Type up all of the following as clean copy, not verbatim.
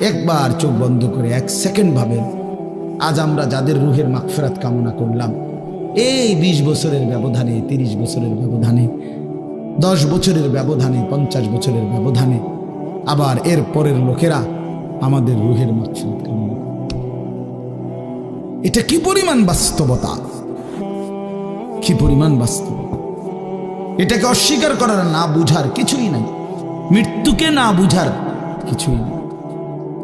একবার চোখ বন্ধ করে 1 সেকেন্ড ভাবেন, আজ আমরা যাদের রুহের মাগফিরাত কামনা করলাম, এই 20 বছরের ব্যবধানে, 30 বছরের ব্যবধানে, 10 বছরের ব্যবধানে, 50 বছরের ব্যবধানে, আবার এর পরের লোকেরা আমাদের রুহের মাগফিরাত কামনা। এটা কি পরিমাণ বাস্তবতা, কি পরিমাণ বাস্তব! এটাকে অস্বীকার করার, না বুঝার কিছুই নাই, মৃত্যুকে না বুঝার কিছুই নেই।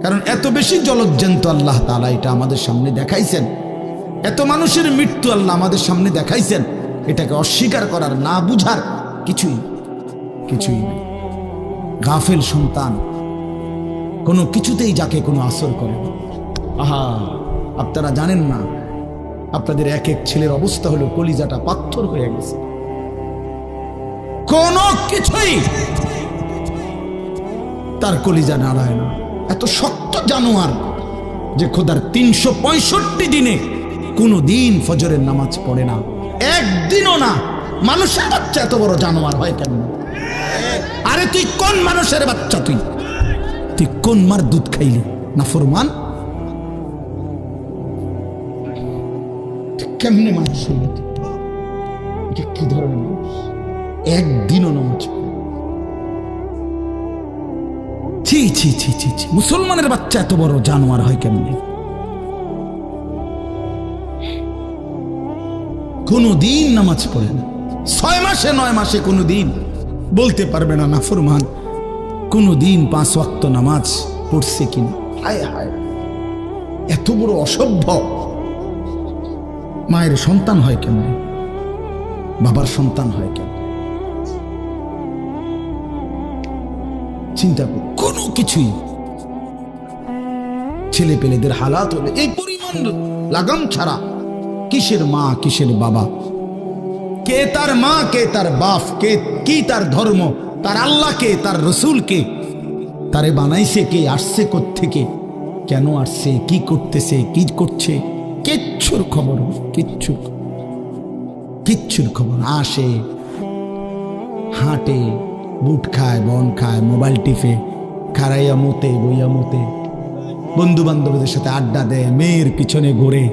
কারণ এত বেশি জলজ্জান্ত আল্লাহ তাআলা এটা আমাদের সামনে দেখাইছেন, এত মানুষের মৃত্যু আল্লাহ আমাদের সামনে দেখাইছেন, এটাকে অস্বীকার করার, না বুঝার কিছুই কিছুই নেই। গাফেল সন্তান কোনো কিছুতেই যাকে কোনো আসর করে না। আহা, আপনারা জানেন না, আপনাদের এক এক ছেলের অবস্থা হলো কলিজাটা পাথর হয়ে গেছে, কোনো কিছুই তার কলিজা নাড়ায় না। এত শক্ত জানোয়ার যে খোদার 365 দিনে কোনো দিন ফজরের নামাজ পড়ে না, একদিনও না। মানুষের বাচ্চা এত বড় জানোয়ার হয় কেন? আরে তুই কোন মানুষের বাচ্চা? তুই কোন মার দুধ খাইলি? নাফরমান! কেমনে মানুষ হইল? এটা কি ধরনের মানুষ? একদিনও নামাজ পড়ে? ছি ছি ছি ছি ছি! মুসলমানের বাচ্চা এত বড় জানোয়ার হয় কেমনে? কোনদিন নামাজ পড়ে না, 6 মাসে 9 মাসে কোনদিন বলতে পারবে না নাফরমান কোনদিন 5 ওয়াক্ত নামাজ পড়ছে কিনা। হায় হায়, এত বড় অসভ্য! মায়ের সন্তান হয় কেমনে? বাবার সন্তান হয় কেমনে? চিন্তা কর, কোনো কিছুই ছেলে পেলেদের হালাত হলে এই পরিমাণ লাগাম ছাড়া। কিসের মা, কিসের বাবা, কে তার মা, কে তার বাপ, কে কি তার ধর্ম, তার আল্লাহকে, তার রসুলকে, তারে বানাইছে কে, আসছে কোত্থেকে, কেন আসছে, কি করতেছে, কি করছে, কিচ্ছুর খবর, কিচ্ছুর খবর। আসে, হাঁটে, বুট খায়, বন খায়, মোবাইল টিপে, খারাইয়া মতে, বইয়া মতে, বন্ধু বান্ধবদের সাথে আড্ডা দেয়, মেয়ের পিছনে ঘুরে,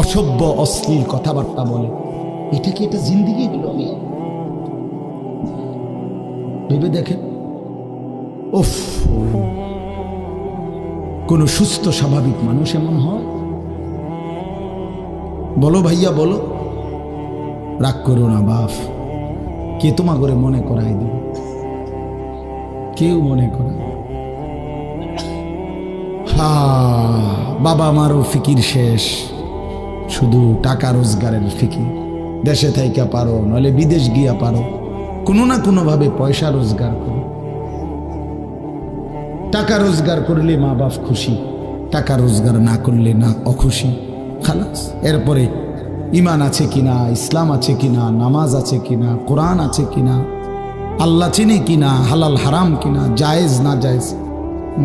অসভ্য অশ্লীল কথাবার্তা বলে। এটা কি এটা জিন্দিগি? এগুলো ভেবে দেখেন। উফ, কোন সুস্থ স্বাভাবিক মানুষ এমন হয়? বলো ভাইয়া, বলো। রাগ করো না বাপ, কে তোমা করে মনে করাই দেবে? কেউ মনে করে। বাবা আমারও ফিকির শেষ, শুধু টাকা রোজগারের ফিকির। দেশে থাইকা পারো, নইলে বিদেশ গিয়া পারো, কোনো না কোনো ভাবে পয়সা রোজগার করো। টাকা রোজগার করলে মা বাপ খুশি, টাকা রোজগার না করলে না অখুশি, খালাস। এরপরে ইমান আছে কিনা, ইসলাম আছে কিনা, নামাজ আছে কিনা, কোরআন আছে কিনা, আল্লাহ চিনে কিনা, হালাল হারাম কিনা, জায়েজ না জায়েজ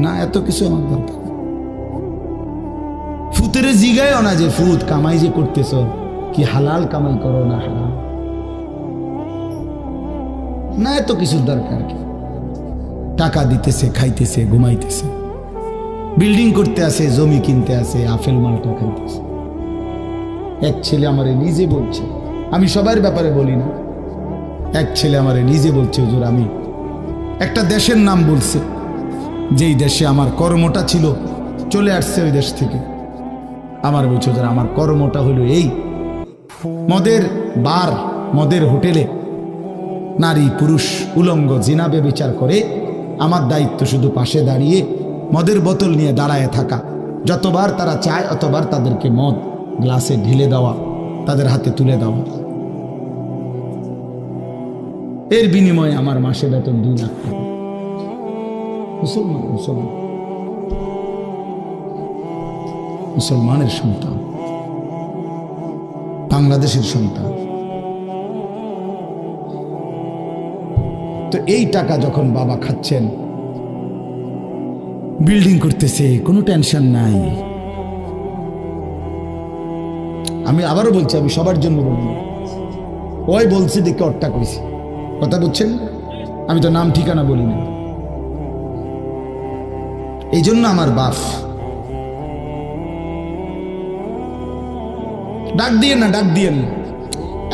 না, এত কিছু আমার দরকার। ফুতের জিগায়ও না যে ফুত কামাই যে করতেছ, কি হালাল কামাই করো না হারাম না, এত কিছুর দরকার কি? টাকা দিতেছে, খাইতেছে, ঘুমাইতেছে, বিল্ডিং করতে আসে, জমি কিনতে আসে, আপেল মালটা খাইতেছে। এক ছেলে আমারে নিজে বলছে, আমি সবার ব্যাপারে বলি না, এক ছেলে আমারে নিজে বলছে, হুজুর আমি একটা দেশের নাম বলছে, যেই দেশে আমার কর্মটা ছিল, চলে আসছে ওই দেশ থেকে। আমার বলছে, হুজুর আমার কর্মটা হলো এই, মদের বার, মদের হোটেলে নারী পুরুষ উলঙ্গ জিনা ব্যভিচার করে, আমার দায়িত্ব শুধু পাশে দাঁড়িয়ে মদের বোতল নিয়ে দাঁড়ায় থাকা, যতবার তারা চায় অতবার তাদেরকে মদ গ্লাসে ঢেলে দেওয়া, তাদের হাতে তুলে দেওয়া। এর বিনিময়ে আমার মাসে বেতন 2 লাখ টাকা। মুসলমান, মুসলমান, মুসলমানের সন্তান, বাংলাদেশের সন্তান। তো এই টাকা যখন বাবা খাচ্ছেন, বিল্ডিং করতেছে, কোনো টেনশন নাই। আমি আবারও বলছি, আমি সবার জন্য বলি, ওই বলছি দেখে অট্টা কইছি, কথা বুঝছেন? আমি তো নাম ঠিকানা বলি না। এই জন্য আমার বাপ, ডাক দিয়েন না, ডাক দিয়েন না,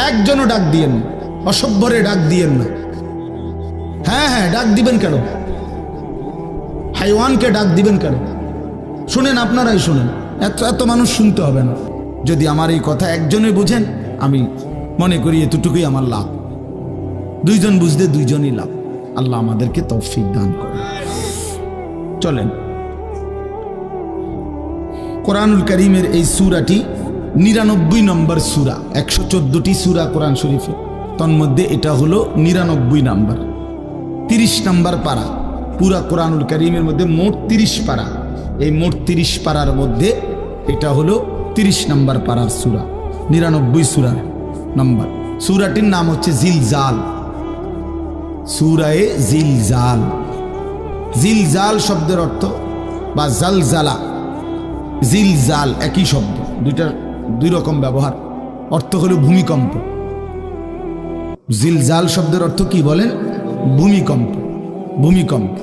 একজনও ডাক দিয়েন না, অসভ্যরে ডাক দিয়েন না। হ্যাঁ হ্যাঁ, ডাক দিবেন কেন? হাইওয়ানকে ডাক দিবেন কেন? শুনেন, আপনারাই শুনেন, এত এত মানুষ শুনতে হবে না। যদি আমার এই কথা একজনে বুঝেন, আমি মনে করি এতটুকুই আমার লাভ। দুইজন বুঝতে দুইজনই লাভ। আল্লাহ আমাদেরকে তৌফিক দান করে। চলেন, কোরআনুল কারীমের এই সূরাটি 99 নম্বর সূরা। 114টি সূরা কোরআন শরীফে, তন্মধ্যে এটা হলো 99 নম্বর, 30 নম্বর পারা। পুরা কোরআনুল কারীমের মধ্যে মোট 30 পারা। এই মোট 30 পারার মধ্যে এটা হলো 30 নম্বর পারার সূরা, 99 সূরা নম্বর। সূরাটির নাম হচ্ছে জিলজাল, সূরায়ে জিলজাল। জিলজাল শব্দের অর্থ বা জালজালা, জিলজাল একই শব্দ, দুই রকম ব্যবহার। অর্থ হলো ভূমিকম্প। জিলজাল শব্দের অর্থ কি বলেন? ভূমিকম্প। ভূমিকম্প,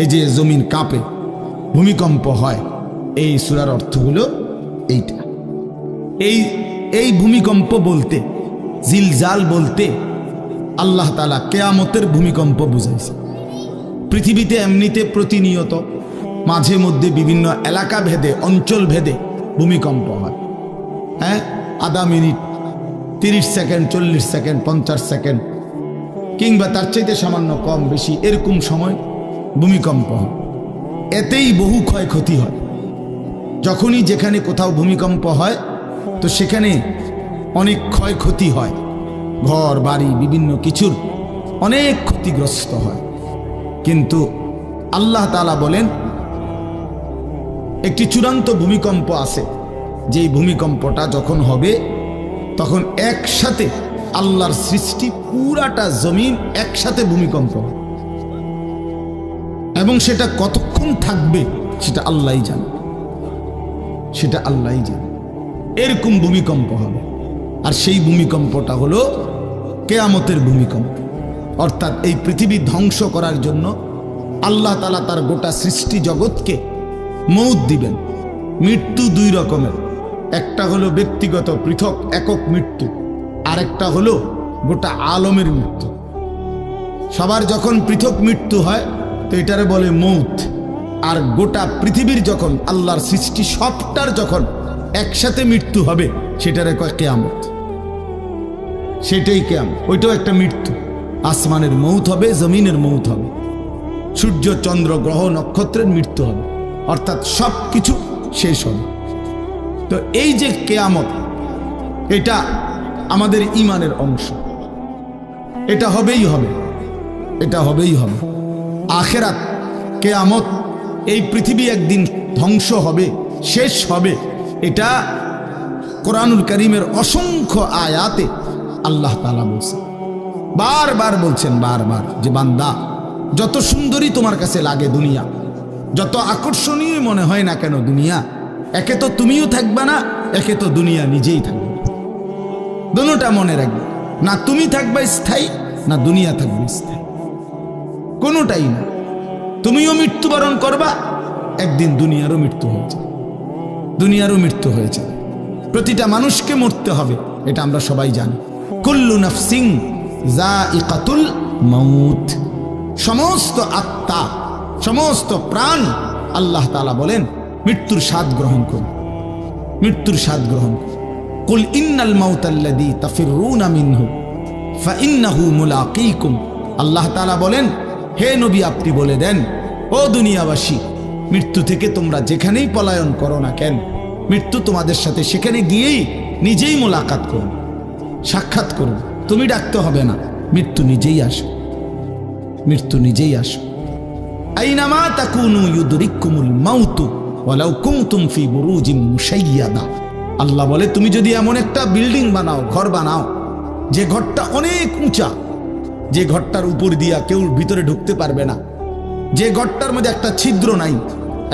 এই যে জমিন কাঁপে, ভূমিকম্প হয়, এই সূরার অর্থ হলো এইটা। এই ভূমিকম্প বলতে, জিলজাল বলতে আল্লাহ তাআলা কিয়ামতের ভূমিকম্প বুঝাইছে। পৃথিবীতে এমনিতে প্রতিনিয়ত মাঝে মধ্যে বিভিন্ন এলাকা ভেদে, অঞ্চল ভেদে ভূমিকম্প হয়। হ্যাঁ, আধা মিনিট, 30 সেকেন্ড, 40 সেকেন্ড, 50 সেকেন্ড, কিংবা তার চাইতে সামান্য কম বেশি এরকম সময় ভূমিকম্প হয়। এতেই বহু ক্ষয়ক্ষতি হয়। যখনই যেখানে কোথাও ভূমিকম্প হয়, তো সেখানে অনেক ক্ষয়ক্ষতি হয়, ঘর বাড়ি বিভিন্ন কিছুর অনেক ক্ষতিগ্রস্ত হয়। কিন্তু আল্লাহ তাআলা বলেন একটি চূড়ান্ত ভূমিকম্প আছে, যেই ভূমিকম্পটা যখন হবে তখন একসাথে আল্লাহর সৃষ্টি পুরাটা জমিন একসাথে ভূমিকম্প হবে, এবং সেটা কতক্ষণ থাকবে সেটা আল্লাহই জানে, সেটা আল্লাহই জানে। এরকম ভূমিকম্প হবে। আর সেই ভূমিকম্পটা হলো কিয়ামতের ভূমিকম্প। অর্থাৎ এই পৃথিবী ধ্বংস করার জন্য আল্লাহ তাআলা তার গোটা সৃষ্টি জগৎকে মউত দিবেন। মৃত্যু দুই রকমের, একটা হলো ব্যক্তিগত পৃথক একক মৃত্যু, আর একটা হলো গোটা আলমের মৃত্যু। সবার যখন পৃথক মৃত্যু হয় তো এটারে বলে মউত। আর গোটা পৃথিবীর যখন আল্লাহর সৃষ্টি সবটার যখন একসাথে মৃত্যু হবে সেটারে কয় কিয়ামত। সেটাই কিয়ামত, ওইটাও একটা মৃত্যু। আসমানের মউত হবে, জমিনের মউত হবে, সূর্য চন্দ্র গ্রহ নক্ষত্রের মৃত্যু হবে, অর্থাৎ সব কিছু শেষ হবে। তো এই যে কিয়ামত, এটা আমাদের ঈমানের অংশ, এটা হবেই হবে, এটা হবেই হবে। আখিরাত, কিয়ামত, এই পৃথিবী একদিন ধ্বংস হবে, শেষ হবে, এটা কোরআনুল কারীমের অসংখ্য আয়াতে আল্লাহ তাআলা বলছেন, বারবার বলছেন, বারবার, যে বান্দা যত সুন্দরী তোমার কাছে লাগে দুনিয়া, যত আকর্ষণীয় মনে হয় না কেন দুনিয়া, একে তো তুমিও থাকবে না, একে তো দুনিয়া নিজেই থাকবে। দুটোটা মনে রাখবে, না তুমি থাকবে স্থায়ী, না দুনিয়া থাকবে স্থায়ী, কোনোটাই না। তুমিও মৃত্যুবরণ করবা, একদিন দুনিয়ারও মৃত্যু হয়েছে, দুনিয়ারও মৃত্যু হয়েছে। প্রতিটা মানুষকে মরতে হবে, এটা আমরা সবাই জানি। কুল্লু নাফসিন যায়িকাতুল মাউত, সমস্ত আত্মা, সমস্ত প্রাণ, আল্লাহ তাআলা বলেন মৃত্যুর স্বাদ গ্রহণ করুন, মৃত্যুর স্বাদ গ্রহণ করুন। কুল ইন্নাল মাউতাল্লাযী তাফিররুনা মিনহু ফাইন্নাহু মুলাকীকুম। আল্লাহ তাআলা বলেন, হে নবী আপনি বলে দেন, ও দুনিয়াবাসী, মৃত্যু থেকে তোমরা যেখানেই পলায়ন করো না কেন, মৃত্যু তোমাদের সাথে সেখানে গিয়েই নিজেই মোলাকাত করো, সাক্ষাৎ করো। তুমি ডাকতে হবে না, মৃত্যু নিজেই আসো, মৃত্যু নিজেই আসো। আইনামা তাকুনু ইউদরিকুমুল মাউতু ওয়ালাউ কুনতুম ফি বুরুজিন মুশাইয়াদা। আল্লাহ বলে, তুমি যদি এমন একটা বিল্ডিং বানাও, ঘর বানাও, যে ঘরটা অনেক উঁচা, যে ঘরটার উপর দিয়া কেউ ভিতরে ঢুকতে পারবে না, যে ঘরটার মধ্যে একটা ছিদ্র নাই,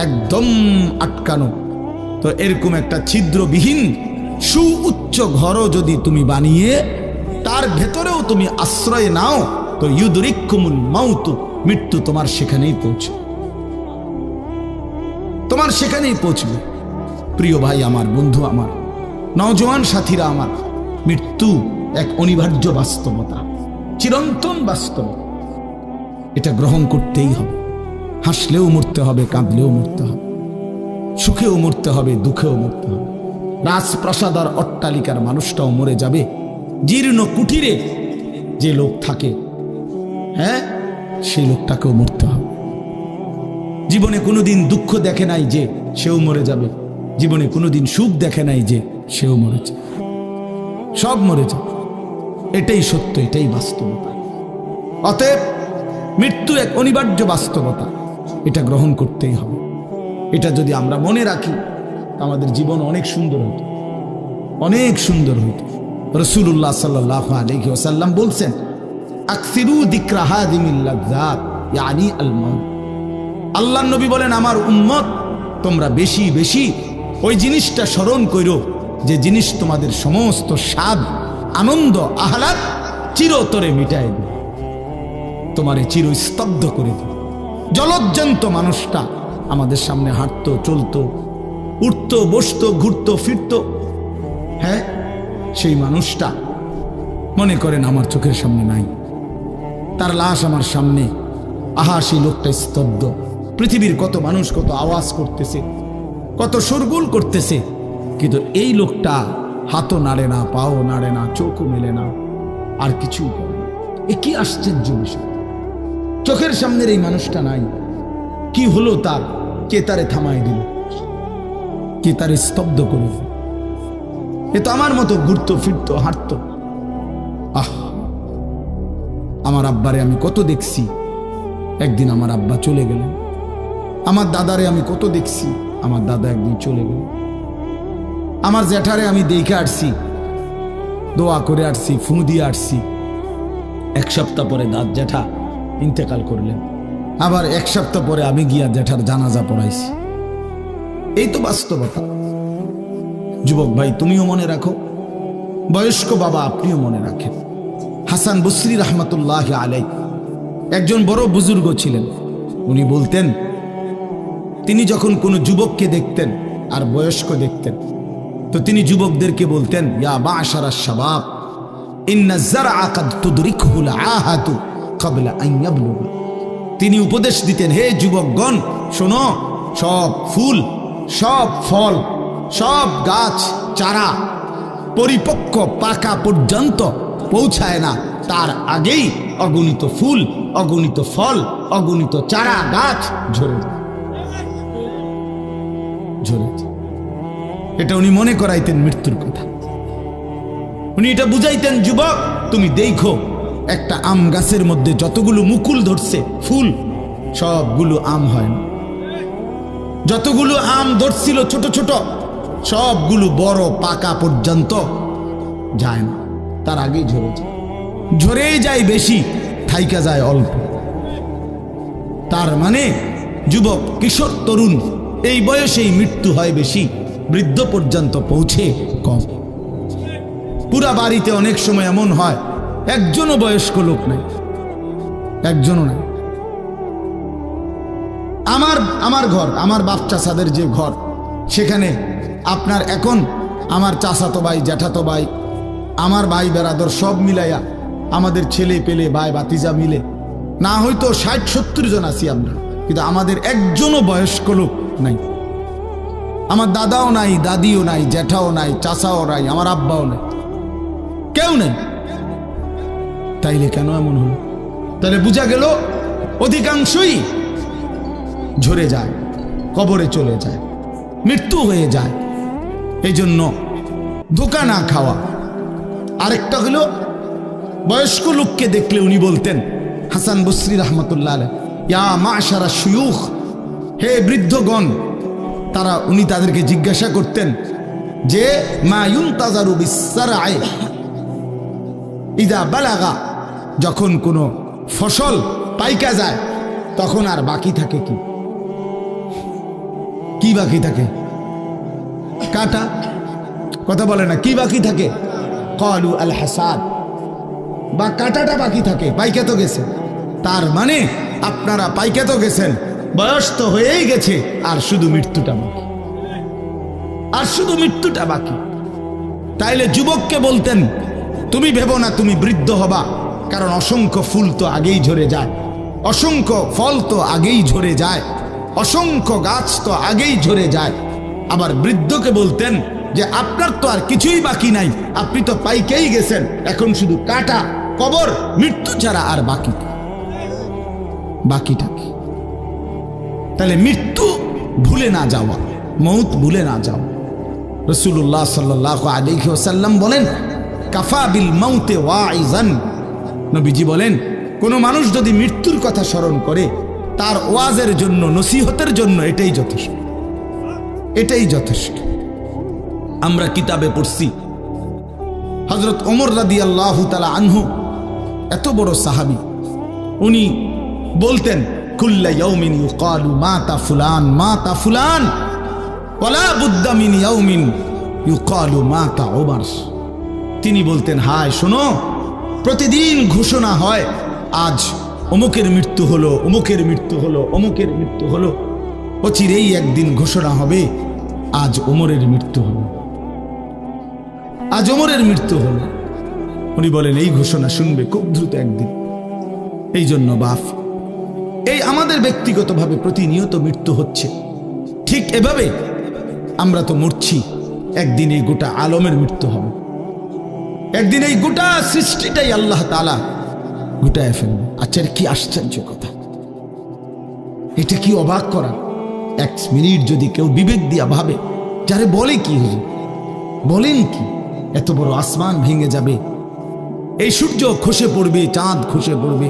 একদম আটকানো, তো এরকম একটা ছিদ্রবিহীন সুউচ্চ ঘরও যদি তুমি বানিয়ে তার ভেতরেও তুমি আশ্রয় নাও, তো ইউদরিকুমুল মাউতু, মৃত্যু তোমার সেখানেই পৌঁছে। তোমার সেখানেই পৌঁছবে। প্রিয় ভাই আমার, বন্ধু আমার, নওজোয়ান সাথীরা আমার, মৃত্যু এক অনিবার্য বাস্তবতা, চিরন্তন বাস্তবতা। এটা গ্রহণ করতেই হবে। হাসলেও মরতে হবে, কাঁদলেও মরতে হবে, সুখেও মরতে হবে, দুঃখেও মরতে হবে। রাজপ্রাসাদ আর অট্টালিকার মানুষটাও মরে যাবে। জীর্ণ কুঠিরে যে লোক থাকে, হ্যাঁ, সেই লোকটাকেও মরতে হবে। জীবনে কোনোদিন দুঃখ দেখে নাই যে সেও মরে যাবে, জীবনে কোনোদিন সুখ দেখে নাই যে সেও মরে যাবে, সব মরে যাবে। এটাই সত্য, এটাই বাস্তবতা। অতএব মৃত্যু এক অনিবার্য বাস্তবতা, এটা গ্রহণ করতেই হবে। এটা যদি আমরা মনে রাখি, আমাদের জীবন অনেক সুন্দর হইত, অনেক সুন্দর হইত। রাসূলুল্লাহ সাল্লাল্লাহু আলাইহি ওয়াসাল্লাম বলছেন, আকসিরু যিকরা হাযিমিল লাযযাত ইয়ানি আল মাউত। আল্লাহর নবী বলেন, আমার উম্মত তোমরা বেশি বেশি ওই জিনিসটা স্মরণ করো যে জিনিস তোমাদের সমস্ত স্বাদ, আনন্দ, আহ্লাদ চিরতরে মিটায় দেবে, তোমারে চিরস্তব্ধ করে দেবে। জলজ্জান্ত মানুষটা আমাদের সামনে হাঁটতো, চলতো, উঠতো, বসতো, ঘুরতো, ফিরতো, হ্যাঁ, সেই মানুষটা মনে করেন আমার চোখের সামনে নাই, তার লাশ আমার সামনে। আহা, সেই লোকটা স্তব্ধ। পৃথিবীর কত মানুষ কত আওয়াজ করতেছে, কত শোরগোল করতেছে, কিন্তু এই লোকটা হাতও নাড়ে না, পাও নাড়ে না, চোখও মেলে না, আর কিছু করে না। এ কি আশ্চর্য বিষয়! চোখের সামনের এই মানুষটা নাই, কি হলো তার? কে তারে থামাই দিল? কে তারে স্তব্ধ করে দিল? এ তো আমার মতো ঘুরতো, ফিরতো, হাঁটতো। আহ, আমার আব্বারে আমি কত দেখছি, একদিন আমার আব্বা চলে গেলেন। আমার দাদারে আমি কত দেখছি, আমার দাদা একদিন চলে গেলেন। আমার জ্যাঠারে আমি দেখে আসছি, দোয়া করে আসছি, ফু দিয়ে আসছি। এক সপ্তাহ পরে দাদ জ্যাঠা ইন্তেকাল করলেন। আবার এক সপ্তাহ পরে আমি গিয়া জ্যাঠার জানাজা পড়াইছি। এই তো বাস্তবতা। যুবক ভাই, তুমিও মনে রাখো, বয়স্ক বাবা আপনিও মনে রাখেন। হাসান বসরি রহমতুল্লাহ আলাইহি একজন বড় বুজুর্গ ছিলেন। উনি বলতেন, তিনি যখন কোনো যুবককে দেখতেন আর বয়স্ক দেখতেন, তো তিনি যুবকদেরকে বলতেন, ইয়া মা'শারাশ শাবাব ইন্না যারআ কাদ তুদরিকুহুল আহাতু ক্বাবলা আন ইয়াবলুগা। তিনি উপদেশ দিতেন, হে যুবকগণ শোনো, সব ফুল, সব ফল, সব গাছ চারা পরিপক্ক পাকা পর্যন্ত পৌঁছায় না, তার আগেই অগণিত ফুল, অগণিত ফল, অগণিত চারা গাছ ঝরে যায়। এটা উনি মনে করাইতেন মৃত্যুর কথা। উনি এটা বুঝাইতেন, যুবক তুমি দেখো, একটা আম গাছের মধ্যে যতগুলো মুকুল ধরছে ফুল, সবগুলো আম হয় না। যতগুলো আম ধরছিল ছোট ছোট, সবগুলো বড় পাকা পর্যন্ত যায় না, তার আগেই ঝরে যায়। ঝরেই যায় বেশি, থাইকা যায় অল্প। তার মানে যুবক, কিশোর, তরুণ এই বয়সেই মৃত্যু হয় বেশি, বৃদ্ধ পর্যন্ত পৌঁছে কম। পুরা বাড়িতে অনেক সময় এমন হয় একজনও বয়স্ক লোক নাই, একজনও নাই। আমার ঘর, আমার বাপ চাচাদের যে ঘর, সেখানে আপনার এখন আমার চাচাতো ভাই, জ্যাঠাতো ভাই, আমার ভাই বেরাদর সব মিলাইয়া আমাদের ছেলে পেলে ভাই বাতিজা মিলে না হয়তো 60-70 জন আছি আমরা, কিন্তু আমাদের একজনও বয়স্ক লোক নাই। আমার দাদাও নাই, দাদিও নাই, জ্যাঠাও নাই, চাচাও নাই, আমার আব্বাও নাই, কেউ নেই। তাইলে কেন এমন হলো? তাহলে বোঝা গেল অধিকাংশই ঝরে যায়, কবরে চলে যায়, মৃত্যু হয়ে যায়। এই জন্য ধোঁকা না খাওয়া। আরেকটা হলো, বয়স্ক লোককে দেখলে উনি বলতেন, হাসান বসরি রহমতুল্লাহ আলাইহি, ইয়া মা'শারা শুয়ুখ, হে বৃদ্ধগণ। উনি তাদেরকে জিজ্ঞাসা করতেন যে, মা ইউনতাজারু বিসসারআ ইযা বালাগা, যখন কোনো ফসল পাইকা যায় তখন আর বাকি থাকে কি? কি বাকি থাকে? কাটা। কথা বলে না, কি বাকি থাকে? ক্বালু আল হাসাদ, বা কাটাটা বাকি থাকে, পাইকা তো গেছে। তার মানে আপনারা পাইকা তো গেছেন, বয়স তো হয়েই গেছে, আর শুধু মৃত্যুটা বাকি, আর শুধু মৃত্যুটা বাকি। তাইলে যুবককে বলতেন, তুমি ভেবো না তুমি বৃদ্ধ হবা, কারণ অসংখ্য ফুল তো আগেই ঝরে যায়, অসংখ্য ফল তো আগেই ঝরে যায়, অসংখ্য গাছ তো আগেই ঝরে যায়। আবার বৃদ্ধকে বলতেন যে আপনার তো আর কিছুই বাকি নাই, আপনি তো পাইকেই গেছেন, এখন শুধু কাটা, কবর, মৃত্যু ছাড়া আর বাকিটা কি? তাহলে মৃত্যু ভুলে না যাওয়া, মৌত ভুলে না যাওয়া। রাসূলুল্লাহ সাল্লাল্লাহু আলাইহি ওয়াসাল্লাম বলেন, কাফা বিল মাউতে ওয়াইজান। নবীজি বলেন, কোন মানুষ যদি মৃত্যুর কথা স্মরণ করে, তার ওয়াজের জন্য, নসিহতের জন্য এটাই যথেষ্ট, এটাই যথেষ্ট। আমরা কিতাবে পড়ছি, হযরত ওমর রাদিয়াল্লাহু তাআলা আনহু, এত বড় সাহাবী, উনি বলতেন, কুল্লা ইয়াউমিন ইউকালু মাতা ফুলান মাতা ফুলান ওয়ালা বুদ্দা মিন ইয়াউমিন ইউকালু মাতা ওমর। তিনি বলতেন, হায় শোনো, প্রতিদিন ঘোষণা হয় আজ অমুকের মৃত্যু হলো, অমুকের মৃত্যু হলো, অমুকের মৃত্যু হলো। অচিরেই একদিন ঘোষণা হবে আজ ওমরের মৃত্যু হলো, আজ ওমরের মৃত্যু হলো। উনি বলেন, এই ঘোষণা শুনবে খুব দ্রুত একদিন। এই জন্য বাপ, এই আমাদের ব্যক্তিগতভাবে প্রতিনিয়ত মৃত্যু হচ্ছে, ঠিক এভাবে আমরা তো মরছি, একদিন এই গোটা আলমের মৃত্যু হবে, একদিন এই গোটা সৃষ্টিটাই আল্লাহ তাআলা গোটায় ফেলবে। আচ্ছা, কি আশ্চর্য কথা, এটা কি অবাক করা। এক মিনিট যদি কেউ বিবেক দিয়া ভাবে, যারে বলে কি হুজুর, বলেন কি, এত বড় আসমান ভেঙে যাবে, এই সূর্য খসে পড়বে, চাঁদ খসে পড়বে।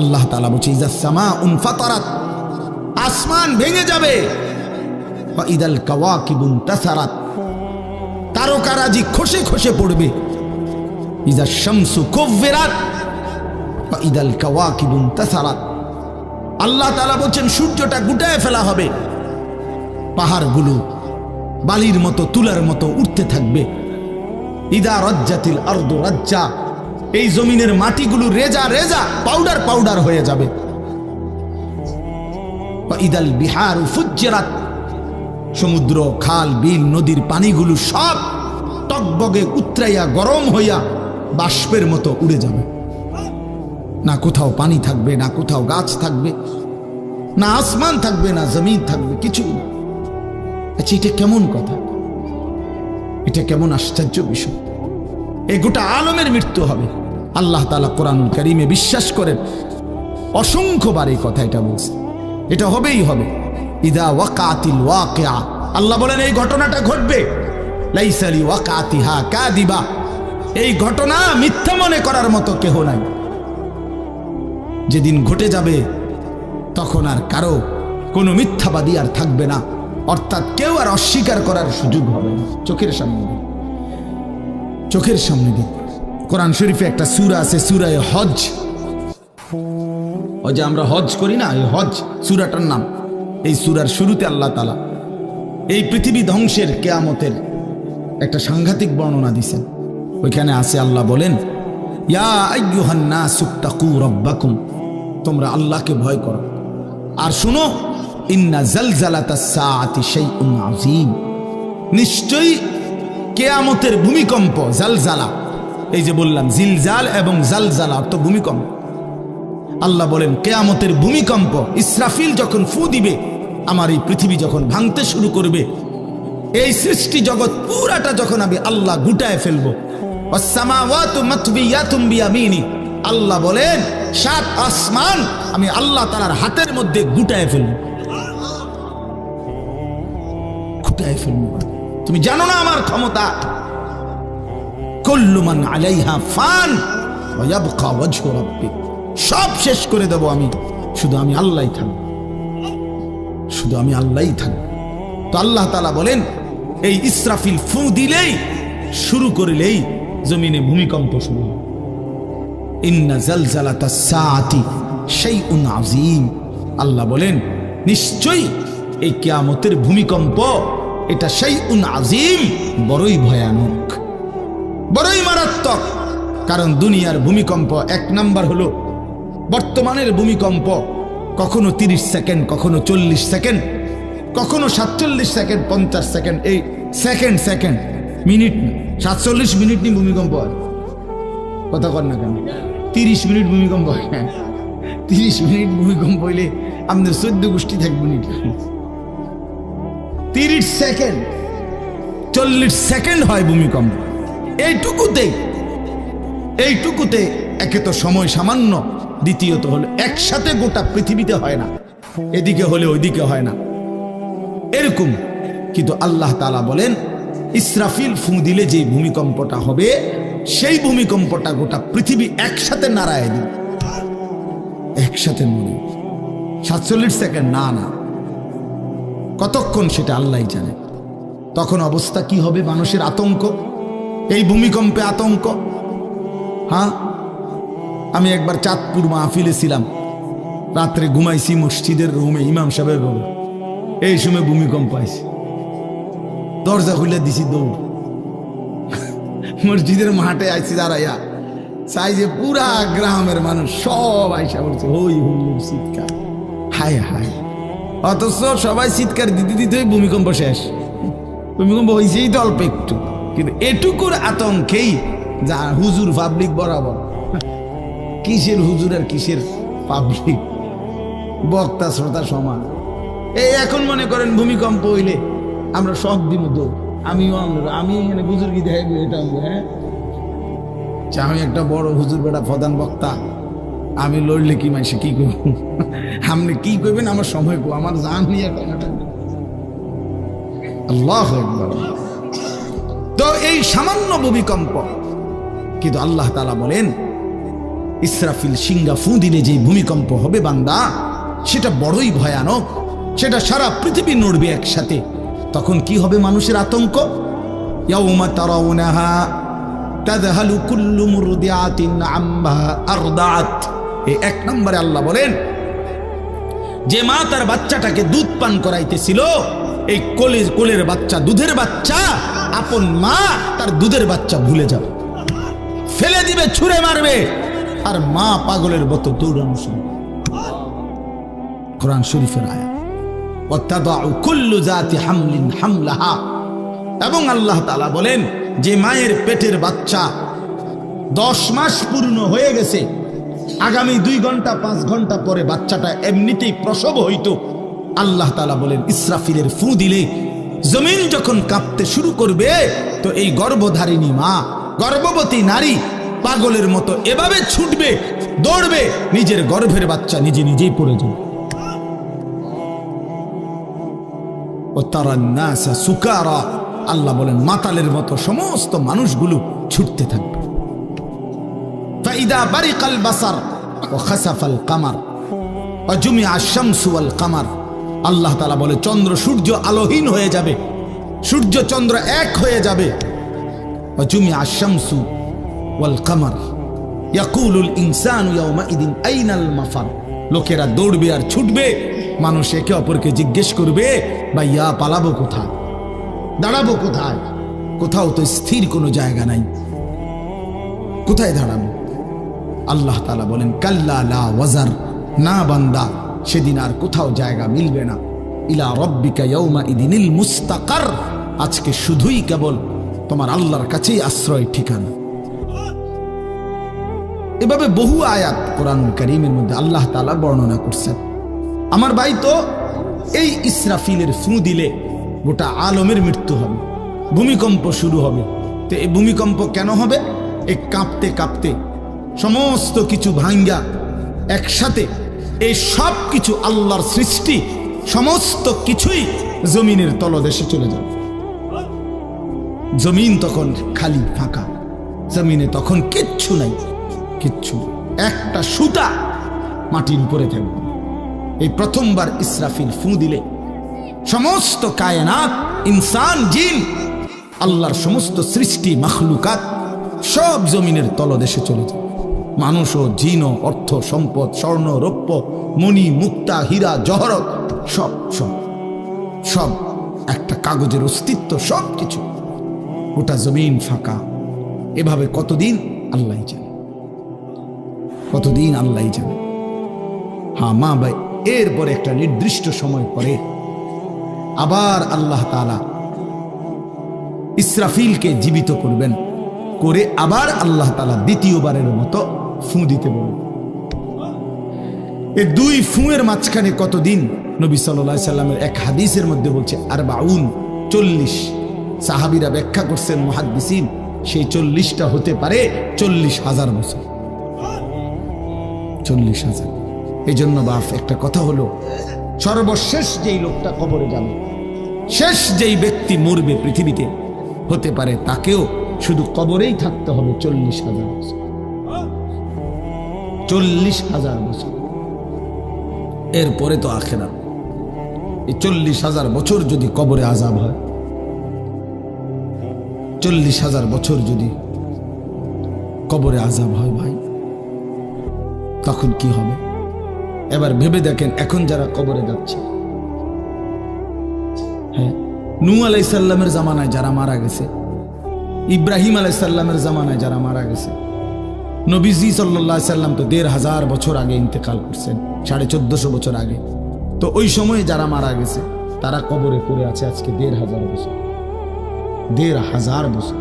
আল্লাহ তাআলা বলছে, ইযা সামাউন ফাতারাত, আসমান ভেঙে যাবে, ওয়া ইদাল কাওয়াকিবুন তাসারাত, তারকারাজি খসে খসে পড়বে, ইযা শামসু কুব্বিরাত ওয়া ইদাল কাওয়াকিবুন তাসারাত। আল্লাহ তাআলা বলছেন, সূর্যটা গুটায় ফেলা হবে, পাহাড়গুলো বালির মতো, তুলার মতো উঠতে থাকবে। ইদা রাজ্জাতিল আরদু রাজ্জা, এই জমিনের মাটিগুলো রেজা রেজা, পাউডার পাউডার হয়ে যাবে। ওয়া ইদাল বিহারু ফুজ্জিরাত, সমুদ্র, খাল, বিল, নদীর পানিগুলো সব টকবগে উতরাইয়া গরম হইয়া বাষ্পের মতো উড়ে যাবে। না কোথাও পানি থাকবে, না কোথাও গাছ থাকবে, না আসমান থাকবে, না জমিন থাকবে, কিছুই না। আচ্ছা, এটা কেমন কথা, এটা কেমন আশ্চর্য বিষয়। এই গোটা আলমের মৃত্যু হবে। আল্লাহ তাআলা কোরআনুল কারীমে বিশ্বাস করেন, অসংখ্যবার এই কথা এটা বলছে, এটা হবেই হবে। ইদা ওয়াকাতিল ওয়াকিআ, আল্লাহ বলেন এই ঘটনাটা ঘটবে। লাইসা লি ওয়াকাতিহা কাযিবা, এই ঘটনা মিথ্যা মনে করার মতো কেহ নাই। যেদিন ঘটে যাবে তখন আর কারো কোনো মিথ্যাবাদী আর থাকবে না, অর্থাৎ কেউ আর অস্বীকার করার সুযোগ হবে না। চোখের সামনে দিন, চোখের সামনে দিন। কোরআন শরীফে একটা সূরা আছে, সূরা হজ। ওই যে আমরা হজ করি না, এই হজ সূরাটার নাম। এই সূরার শুরুতে আল্লাহ তাআলা এই পৃথিবী ধ্বংসের, কিয়ামতের একটা সাংঘাতিক বর্ণনা দিয়েছেন। ওইখানে আছে, আল্লাহ বলেন, ইয়া আইয়ুহান নাসুত্তাকু রাব্বাকুম, তোমরা আল্লাহকে ভয় করো। আর শুনো, ইন্না জালজালাতাস সাআতি শাইউন আযীম, নিশ্চয়ই কিয়ামতের ভূমিকম্প, জালজালা, এই যে বললাম জিলজাল এবং জালজালা অর্থ ভূমিকম্প। আল্লাহ বলেন কিয়ামতের ভূমিকম্প, ইসরাফিল যখন ফু দিবে, আমার এই পৃথিবী যখন ভাঙতে শুরু করবে, এই সৃষ্টি জগৎ পুরাটা যখন আমি আল্লাহ গুটায় ফেলবো, ওয়াসসামাওয়াতু মাতবিয়াতুম বিয়ামিনি, আল্লাহ বলেন 7 আসমান আমি আল্লাহ তাআলার হাতের মধ্যে গুটায় ফেলবো, গুটায় ফেলবো। তুমি জানো না আমার ক্ষমতা। কুল্লু মান আলাইহা ফান ওয়া ইয়াবকা ওয়াজহু রাব্বিক, সব শেষ করে দেব আমি, শুধু আমি আল্লাহই থাকব, শুধু আমি আল্লাহই থাকব। তো আল্লাহ তাআলা বলেন, এই ইসরাফিল ফু দিলেই, শুরু করলেই জমিনে ভূমিকম্প শুরু হবে। ইন্না জালজালাতাস সাআতি শাইউন আযীম, আল্লাহ বলেন নিশ্চয়ই এই কিয়ামতের ভূমিকম্প, এটা শাইউন আযীম, বড়ই ভয়ানক, বড়ই মারাত্মক। কারণ দুনিয়ার ভূমিকম্প, এক নাম্বার হলো বর্তমানের ভূমিকম্প কখনো 30 সেকেন্ড, কখনো 40 সেকেন্ড, কখনো 47 সেকেন্ড, 50 সেকেন্ড, এই সেকেন্ড মিনিট না, 47 মিনিট নি ভূমিকম্প হয়। কথা কর না কেন? 30 মিনিট ভূমিকম্প হয়। 30 মিনিট ভূমিকম্প হইলে আমাদের 14 গোষ্ঠী থাকবে মিনিট। 30 সেকেন্ড, 40 সেকেন্ড হয় ভূমিকম্প। এইটুকুতে একে তো সময় সামান্য, দ্বিতীয়ত হলো একসাথে গোটা পৃথিবীতে হয় না, এদিকে হলে ওইদিকে হয় না এরকম। কিন্তু আল্লাহ তাআলা বলেন ইসরাফিল ফু দিলে যে ভূমিকম্পটা হবে, সেই ভূমিকম্পটা গোটা পৃথিবী একসাথে নাড়ায় দিবে, একসাথে নড়ে। 47 সেকেন্ড না, কতক্ষণ সেটা আল্লাহই জানে। তখন অবস্থা কি হবে? মানুষের আতঙ্ক, এই ভূমিকম্পে আতঙ্ক। হ্যাঁ, আমি একবার চাঁদপুর মাহফিলে ছিলাম, রাত্রে ঘুমাইছি মসজিদের রুমে, ইমাম সাহেবের রুমে। এই সময় ভূমিকম্প আইছে, দরজা খুলে দিছি দৌড়। মসজিদের মাঠে আইছি দাঁড়াইয়া, চাই যে পুরা গ্রামের মানুষ সব আইসা বলছে হই হুল্লোড় চিৎকার, হায় হায়। অথচ সবাই চিৎকার দিতে দিতে ভূমিকম্প শেষ। ভূমিকম্প হয়েছেই তো অল্প একটু, কিন্তু এটুকুর আতঙ্কেই যা হুজুর পাবলিক বরাবর। কিসের হুজুর আর কিসের পাবলিক, বক্তা শ্রোতা সমান। এই এখন মনে করেন ভূমিকম্প হইলে আমরা সব দিন দৌড়, আমি এখানে বুজুর্গি দেখাইব, এটা হ্যাঁ, আমি একটা বড় হুজুর বেটা প্রধান বক্তা, আমি লড়লে কি মাইসে কি করব, আপনি কি করবেন আমার সময় কো, আমার জান নিয়ে কথাটা। আল্লাহু আকবার। তো এই সামান্য ভূমিকম্প, কিন্তু আল্লাহ তাআলা বলেন ইসরাফিল সিংহা ফু দিলে যে ভূমিকম্প হবে বান্দা, সেটা বড়ই ভয়ানক, সেটা সারা পৃথিবী নড়বে একসাথে। তখন কি হবে মানুষের আতঙ্ক? ইয়াউমা তারাউনাহা তাযহালু কুল্লু মুরদিআতিন আম্মা আরদাআত। এই 1 নম্বরে আল্লাহ বলেন যে মা তার বাচ্চাটাকে দুধ পান করাইতেছিল, এই কোলের বাচ্চা, দুধের বাচ্চা, আপন মা তার দুধের বাচ্চা ভুলে যাবে, ফেলে দিবে, ছুঁড়ে মারবে, আর মা পাগলের মতো দৌড়ানো শুরু। কোরআন শরীফের আয়াত। ওয়াতাদাউ কুল্লু যাতি হামলিন হামলাহা। এবং আল্লাহ তাআলা বলেন যে মায়ের পেটের বাচ্চা 10 মাস পূর্ণ হয়ে গেছে, আগামী 2 ঘন্টা 5 ঘন্টা পরে বাচ্চাটা এমনিতেই প্রসব হইতো। আল্লাহ তাআলা বলেন ইসরাফিলের ফু দিলে জমিন যখন কাঁপতে শুরু করবে, তো এই গর্ভধারিণী মা, গর্ভবতী নারী পাগলের মতো এভাবে ছুটবে, দৌড়বে, নিজের গর্ভের বাচ্চা নিজেই পড়ে যাবে। ও তারান নাসা সুকারা, আল্লাহ বলেন মাতালের মতো সমস্ত মানুষগুলো ছুটতে থাকবে। ফাইদা বারিকাল বাসার ওয়া খাসাফাল কামার ওয়া জুমিআ আশ-শামসু ওয়াল কামার। আল্লাহ তাআলা বলে চন্দ্র সূর্য আলোহীন হয়ে যাবে, সূর্য চন্দ্র এক হয়ে যাবে। ওয়া জুমিআ আশ-শামসু ওয়াল কামার ইয়াকুলুল ইনসানু ইয়াওমাইদিন আইনাল মাফার। লোকেরা দৌড়বে আর ছুটবে, মানুষ একে অপরকে জিজ্ঞেস করবে ভাইয়া পালাবো কোথায়, দাঁড়াবো কোথায়? কোথাও তো স্থির কোনো জায়গা নাই, কোথায় দাঁড়াবো? আল্লাহ তাআলা বলেন কাল্লা লা ওয়াজার, না বান্দা, সেদিন আর কোথাও জায়গা মিলবে না। ইলা রাব্বিকা ইয়াওমাইদিনিল মুস্তাকার, আজকে শুধুই কেবল তোমার আল্লাহর কাছেই আশ্রয় ঠিকানা। এভাবে বহু আয়াত কোরআনুল কারীমের মধ্যে আল্লাহ তাআলা বর্ণনা করছেন। আমার ভাই, তো এই ইসরাফিলের ফু দিলে গোটা আলমের মৃত্যু হবে, ভূমিকম্প শুরু হবে। তো এই ভূমিকম্প কেন হবে? এই কাঁপতে কাঁপতে সমস্ত কিছু ভাঙ্গা একসাথে, এই সব কিছু আল্লাহর সৃষ্টি, সমস্ত কিছুই জমিনের তলদেশে চলে যাবে। জমিন তখন খালি ফাঁকা, জমিনে তখন কিচ্ছু নাই, কিচ্ছু, একটা সুতা মাটির উপরে থাকবে। এই প্রথমবার ইসরাফিল ফু দিলে সমস্ত কায়নাত, ইনসান, জিন, আল্লাহর সমস্ত সৃষ্টি, মাখলুকাত সব জমিনের তলদেশে চলে যায়। মানুষ ও জিন ও অর্থ সম্পদ, স্বর্ণ রৌপ্য মণি মুক্তা হীরা জহরত সব সব সব একটা কাগজের অস্তিত্ব, সব কিছু, গোটা জমিন ফাঁকা। এভাবে কতদিন আল্লাহই জানে, কতদিন আল্লাহই জানে। হ্যাঁ, এরপরে একটা নির্দিষ্ট সময় পরে আবার আল্লাহ তাআলা ইসরাফিলকে জীবিত করবেন, করে আবার আল্লাহ তাআলা দ্বিতীয়বারের মতো ফু দিতে বলবেন। এই দুই ফুঁয়ের মাঝখানে কতদিন? নবী সাল্লাল্লাহু আলাইহি সাল্লামের এক হাদিসের মধ্যে বলছে 40। সাহাবীরা ব্যাখ্যা করছেন মুহাদ্দিসিন, সেই 40টা হতে পারে 40,000 বছর। 40,000। এই জন্য বাপ একটা কথা হলো, সর্বশেষ যেই লোকটা কবরে যাবে, শেষ যেই ব্যক্তি মরবে পৃথিবীতে, হতে পারে তাকেও শুধু কবরেই থাকতে হবে 40,000 বছর। 40,000 বছর। এরপরে তো আখিরাত। এই 40,000 বছর যদি কবরে আযাব হয়, 40,000 বছর যদি কবরে আযাব হয় ভাই, তখন কি হবে? এবার ভেবে দেখেন, এখন যারা কবরে যাচ্ছে, হ্যাঁ, নূহ আলাইহিস সালামের জামানায় যারা মারা গেছে, ইব্রাহিম আলাইহিস সালামের জামানায় যারা মারা গেছে, নবীজি সাল্লাল্লাহু আলাইহি সাল্লাম তো 1,500 বছর আগে ইন্তেকাল করছেন, 1450 বছর আগে। তো ওই সময়ে যারা মারা গেছে তারা কবরে পড়ে আছে আজকে 1,500 বছর, 1,500 বছর,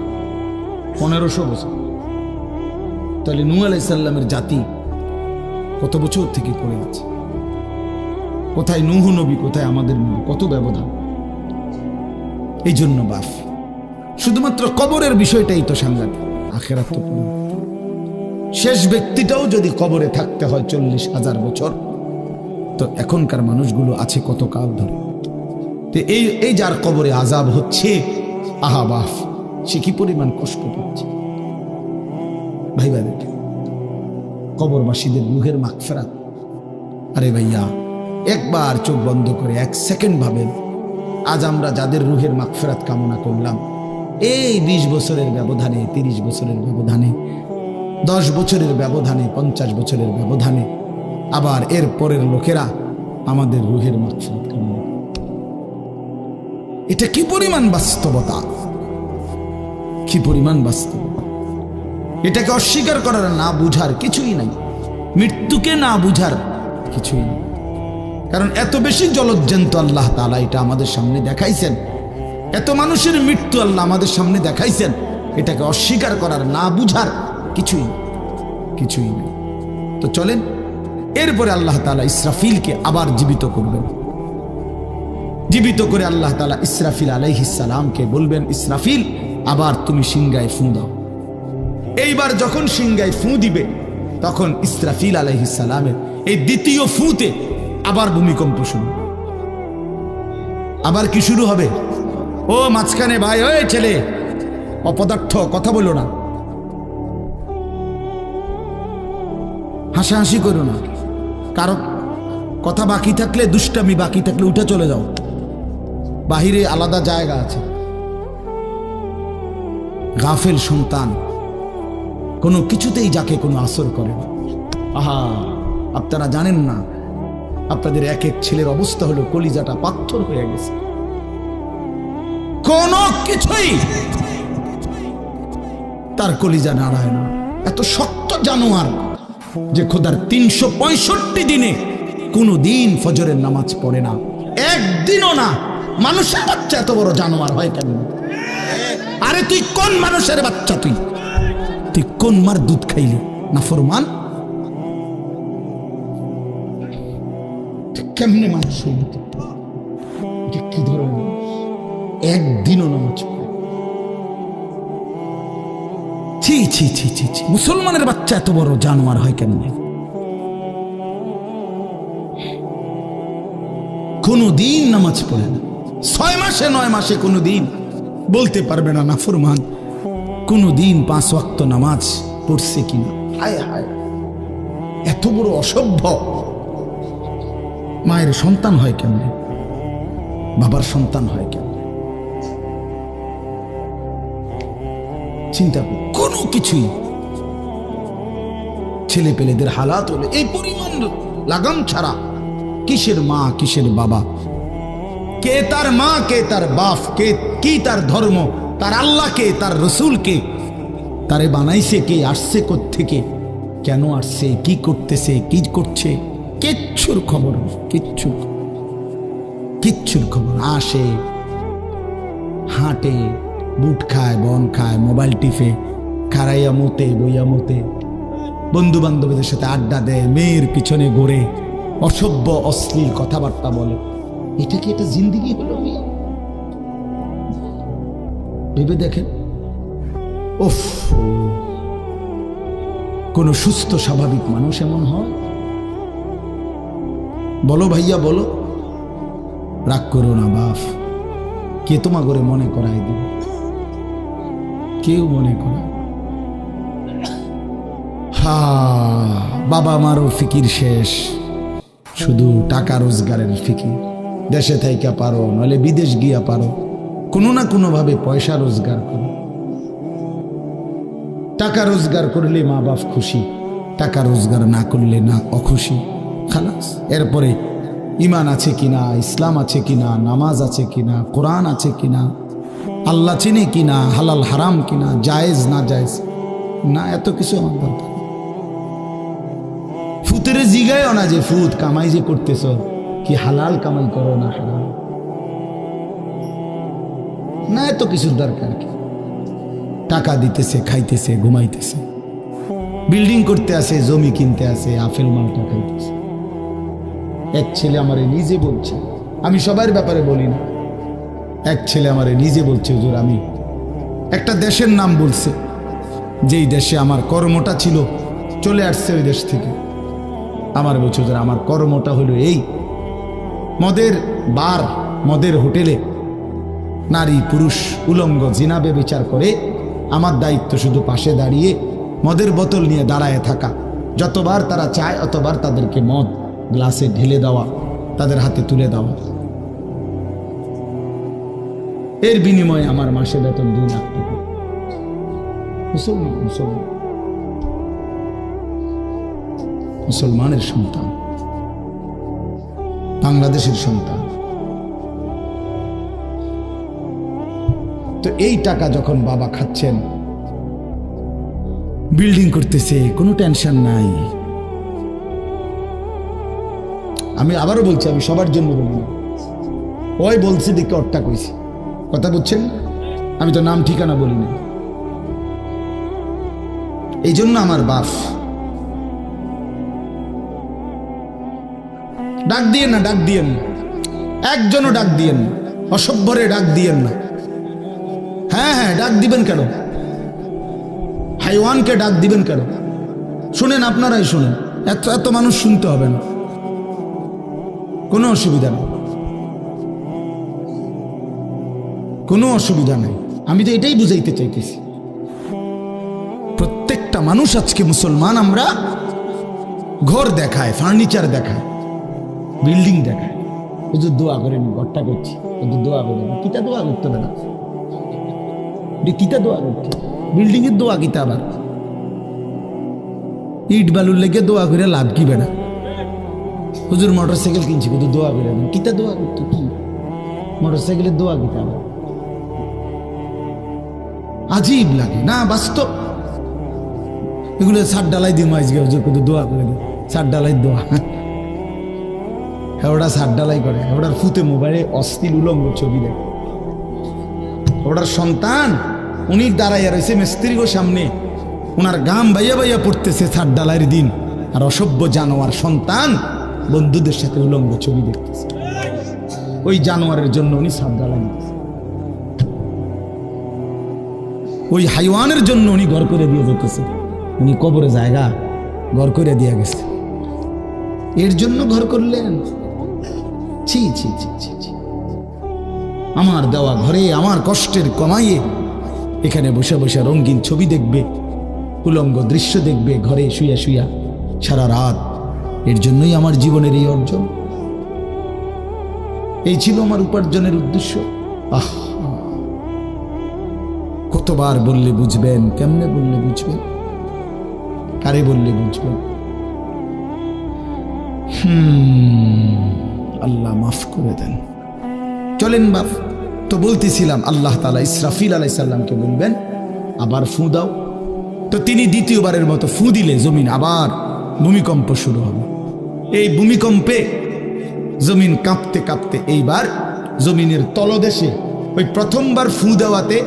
1500 বছর। তাহলে নূহ আলাইহিস সালামের জাতি কত বছর থেকে পড়ে আছে? কোথায় নূহ নবী, কোথায় আমাদের নবী? কত ব্যবধান! এই জন্য বাপ, শুধুমাত্র কবরের বিষয়টাই তো সাংঘাতিক, আখিরাত তো পুরো। শেষ ব্যক্তিটাও যদি কবরে থাকতে হয় 40,000 বছর, তো এখনকার মানুষগুলো আছে কত কাল ধরে। তো এই যার কবরে আযাব হচ্ছে, আহা বাপ, সে কি পরিমাণ কষ্ট পাচ্ছে ভাইবা। দেখে কবরবাসীদের রূহের মাগফিরাত। আরে ভাইয়া, একবার চোখ বন্ধ করে 1 সেকেন্ড ভাবেন, আজ আমরা যাদের রূহের মাগফিরাত কামনা করলাম, এই 20 বছরের ব্যবধানে, 30 বছরের ব্যবধানে, 10 বছরের ব্যবধানে, 50 বছরের ব্যবধানে আবার এর পরের লোকেরা আমাদের রূহের মাগফিরাত কামনা করে। এটা কি পরিমাণ বাস্তবতা, কি পরিমাণ বাস্তবতা! এটাকে অস্বীকার করার, না বুঝার কিছুই নাই, মৃত্যুকে না বুঝার কিছুই নেই। কারণ এত বেশি জলজ্জান্ত আল্লাহ তাআলা এটা আমাদের সামনে দেখাইছেন, এত মানুষের মৃত্যু আল্লাহ আমাদের সামনে দেখাইছেন, এটাকে অস্বীকার করার, না বুঝার কিছুই নেই। তো চলেন, এরপরে আল্লাহ তাআলা ইসরাফিলকে আবার জীবিত করবেন। জীবিত করে আল্লাহ তাআলা ইসরাফিল আলাইহিস সালামকে বলবেন, ইসরাফিল, আবার তুমি সিংহায় ফু দাও। এইবার যখন সিংহায় ফু দিবে, তখন ইসরাফিল আলাইহিস সালামের এই দ্বিতীয় ফুতে আবার ভূমিকম্প শুরু। আবার কি শুরু হবে? ও মাঝখানে ভাই, ওই ছেলে অপদার্থ, কথা বলো না, হাসাহাসি করো না, কারো কথা বাকি থাকলে, দুষ্টামি বাকি থাকলে উঠে চলে যাও, বাহিরে আলাদা জায়গা আছে। গাফেল সন্তান কোনো কিছুতেই যাকে কোনো আসর করে না। আহা, আপনারা জানেন না, আপনাদের এক এক ছেলের অবস্থা হলো কলিজাটা পাথর হয়ে গেছে, কোনো কিছুই তার কলিজা নাড়ায় না। এত শক্ত জানোয়ার যে খোদার 365 দিনে কোনো দিন ফজরের নামাজ পড়ে না, একদিনও না। মানুষের বাচ্চা এত বড় জানোয়ার হয় কেন? আরে তুই কোন মানুষের বাচ্চা? তুই কোন মার দুধ খাইলি? নাফরমান। কেমনে মানুষ হইল? কি ধরনের? একদিনও নামাজ পড়ে? ছি ছি ছি ছি ছি! মুসলমানের বাচ্চা এত বড় জানোয়ার হয় কেমনে? কোনদিন নামাজ পড়ে না, 6 মাসে 9 মাসে কোনদিন বলতে পারবে না নাফরমান কোনদিন 5 ওয়াক্ত নামাজ পড়ছে কিনা। হায় হায়, এত বড় অসভ্য! মায়ের সন্তান হয় কেমনে? বাবার সন্তান হয় কেমনে? চিন্তা কর, কোনো কিছুই। ছেলে পেলেদের হালাত হলে এই পরিমাণ লাগাম ছাড়া, কিসের মা কিসের বাবা, কে তার মা কে তার বাপ, কে কি তার ধর্ম, তার আল্লাহ কে, তার রসুল কে, তারে বানাইছে কে, আসছে কোত্থেকে, কেন আসছে, কি করতেছে, কি করছে, কিচ্ছুর খবর নেই, কিচ্ছুর খবর। আসে, হাঁটে, বুট খায়, বন খায়, মোবাইল টিপে, খাড়াইয়া মতে, বইয়া মতে, বন্ধু বান্ধবীদের সাথে আড্ডা দেয়, মেয়ের পিছনে ঘোরে, অসভ্য অশ্লীল কথাবার্তা বলে। এটা কি এটা জিন্দিগি হলো? ভেবে দেখেন। উফ, কোন সুস্থ স্বাভাবিক মানুষ এমন হয়? বলো ভাইয়া, বলো। রাগ করো না বাপ, কে তোমা করে মনে করাই দিবে? কেউ মনে করে। হা, বাবা মারও ফিকির শেষ, শুধু টাকা রোজগারের ফিকির। দেশে থাইকা পারো, নইলে বিদেশ গিয়া পারো, কোনো না কোনো ভাবে পয়সা রোজগার করো। টাকা রোজগার করলে মা বাপ খুশি, টাকা রোজগার না করলে না অখুশি। খালাস। এরপরে ইমান আছে কিনা, ইসলাম আছে কিনা, নামাজ আছে কিনা, কোরআন আছে কিনা, আল্লাহ চিনে কিনা, হালাল হারাম কিনা, জায়েজ না জায়েজ না, এত কিছু আমার দরকার। ফুতের জিগায় না যে ফুত কামাই যে করতেছ, কি হালাল কামাই করো না হারাম না, এত কিছুর দরকার কি? টাকা দিতেছে, খাইতেছে, ঘুমাইতেছে, বিল্ডিং করতে আসে, জমি কিনতে আসে, আপেল মালটা খাইতেছে। এক ছেলে আমারে নিজে বলছে, আমি সবার ব্যাপারে বলি না, এক ছেলে আমারে নিজে বলছে, হুজুর আমি একটা দেশের নাম বলছে, যেই দেশে আমার কর্মটা ছিল, চলে আসছে ওই দেশ থেকে। আমার বলছে, হুজুর আমার কর্মটা হলো এই, মদের বার, মদের হোটেলে নারী পুরুষ উলঙ্গ জিনাবে বিচার করে, আমার দায়িত্ব শুধু পাশে দাঁড়িয়ে মদের বোতল নিয়ে দাঁড়ায় থাকা, যতবার তারা চায় অতবার তাদেরকে মদ গ্লাসে ঢেলে দেওয়া, তাদের হাতে তুলে দেওয়া। এর বিনিময়ে আমার মাসে বেতন 2 লাখ টাকা। মুসলমানের সন্তান, বাংলাদেশের সন্তান। তো এই টাকা যখন বাবা খাচ্ছেন, বিল্ডিং করতেছে, কোনো টেনশন নাই। আমি আবারও বলছি, আমি সবার জন্য বলি না, ওই বলছি দেখে অট্টা কইছি, কথা বুঝছেন? আমি তো নাম ঠিকানা বলি না। এই জন্য আমার বাপ, ডাক দিয়েন না, ডাক দিয়েন না, একজনও ডাক দিয়েন না, অসভ্যরে ডাক দিয়েন না। হ্যাঁ হ্যাঁ, ডাক দিবেন কেন? হাইওয়ানকে ডাক দিবেন কেন? শুনেন, আপনারাই শুনেন, এত এত মানুষ শুনতে হবে না, কোনো অসুবিধা নেই, কোনো অসুবিধা নেই। আমি তো এটাই বুঝাইতে চাইতেছি, প্রত্যেকটা মানুষ আজকে মুসলমান, আমরা ঘর দেখায়, ফার্নিচার দেখায়, বিল্ডিং দেখায়। হুজুর দোয়া করেন, ঘরটা করছি, হুজুর দোয়া করেন। কিতা দোয়া করতে হবে না, কিতা দোয়া করতে, বিল্ডিং এর দোয়া কিতা? আবার ইট বালুর লেগে দোয়া করে লাভ কি বেড়া? হুজুর মোটরসাইকেল কিনছি, হুজুর দোয়া করে, কিতা দোয়া করতে? কি মোটরসাইকেলের দোয়া কিতা? আবার আজীব লাগে না? বাস্তব এগুলো ছাদ ডালাই দিয়ে মাইজ গে, হুজুর কত দোয়া করে দেয়, ছাদ ডালাই দোয়া। হ্যাঁ, ওটা ছাদ ডালাই করে, ওটার ফুতে মোবাইলে অশ্লীল উলঙ্গ ছবি দেয়। ওটার সন্তান উনি দাঁড়াইয়া রয়েছে মিস্ত্রির সামনে, ওনার গাম বাইয়া বাইয়া পড়তেছে ছাদ ডালাইয়ের দিন, আর অসভ্য জানোয়ার সন্তান বন্ধুদের সাথে উলঙ্গ ছবি দেখতেছে। ওই জানোয়ারের জন্য উনি ছাদ ডালাই দিতেছে, ওই হাইওয়ানের জন্য উনি ঘর করে দিয়ে যেতেছে। উনি কবরে জায়গা ঘর করে দিয়ে গেছে, এর জন্য ঘর করলেন? ছি ছি ছি ছি ছি। আমার দেওয়া ঘরে আমার কষ্টের কমাইয়ে এখানে বসে বসে রঙিন ছবি দেখবে, উলঙ্গ দৃশ্য দেখবে ঘরে শুয়া শুয়া সারা রাত। এর জন্যই আমার জীবনের এই অর্জন, এই ছিল আমার উপার্জনের উদ্দেশ্য। আহ, কতবার বললে বুঝবেন, কেমনে বললে বুঝবেন, কারে বললে বুঝবেন? আল্লাহ মাফ করে দেন। চলেন বাপ, তো বলতেছিলাম আল্লাহ তাআলা ইসরাফিল আলাইহিস সালামকে বলবেন আবার ফু দাও। তো তিনি দ্বিতীয়বারের মতো ফু দিলে জমিন আবার ভূমিকম্প শুরু হবে। এই ভূমিকম্পে জমিন কাঁপতে কাঁপতে এইবার জমিনের তলদেশে ওই প্রথমবার ফু দেওয়াতে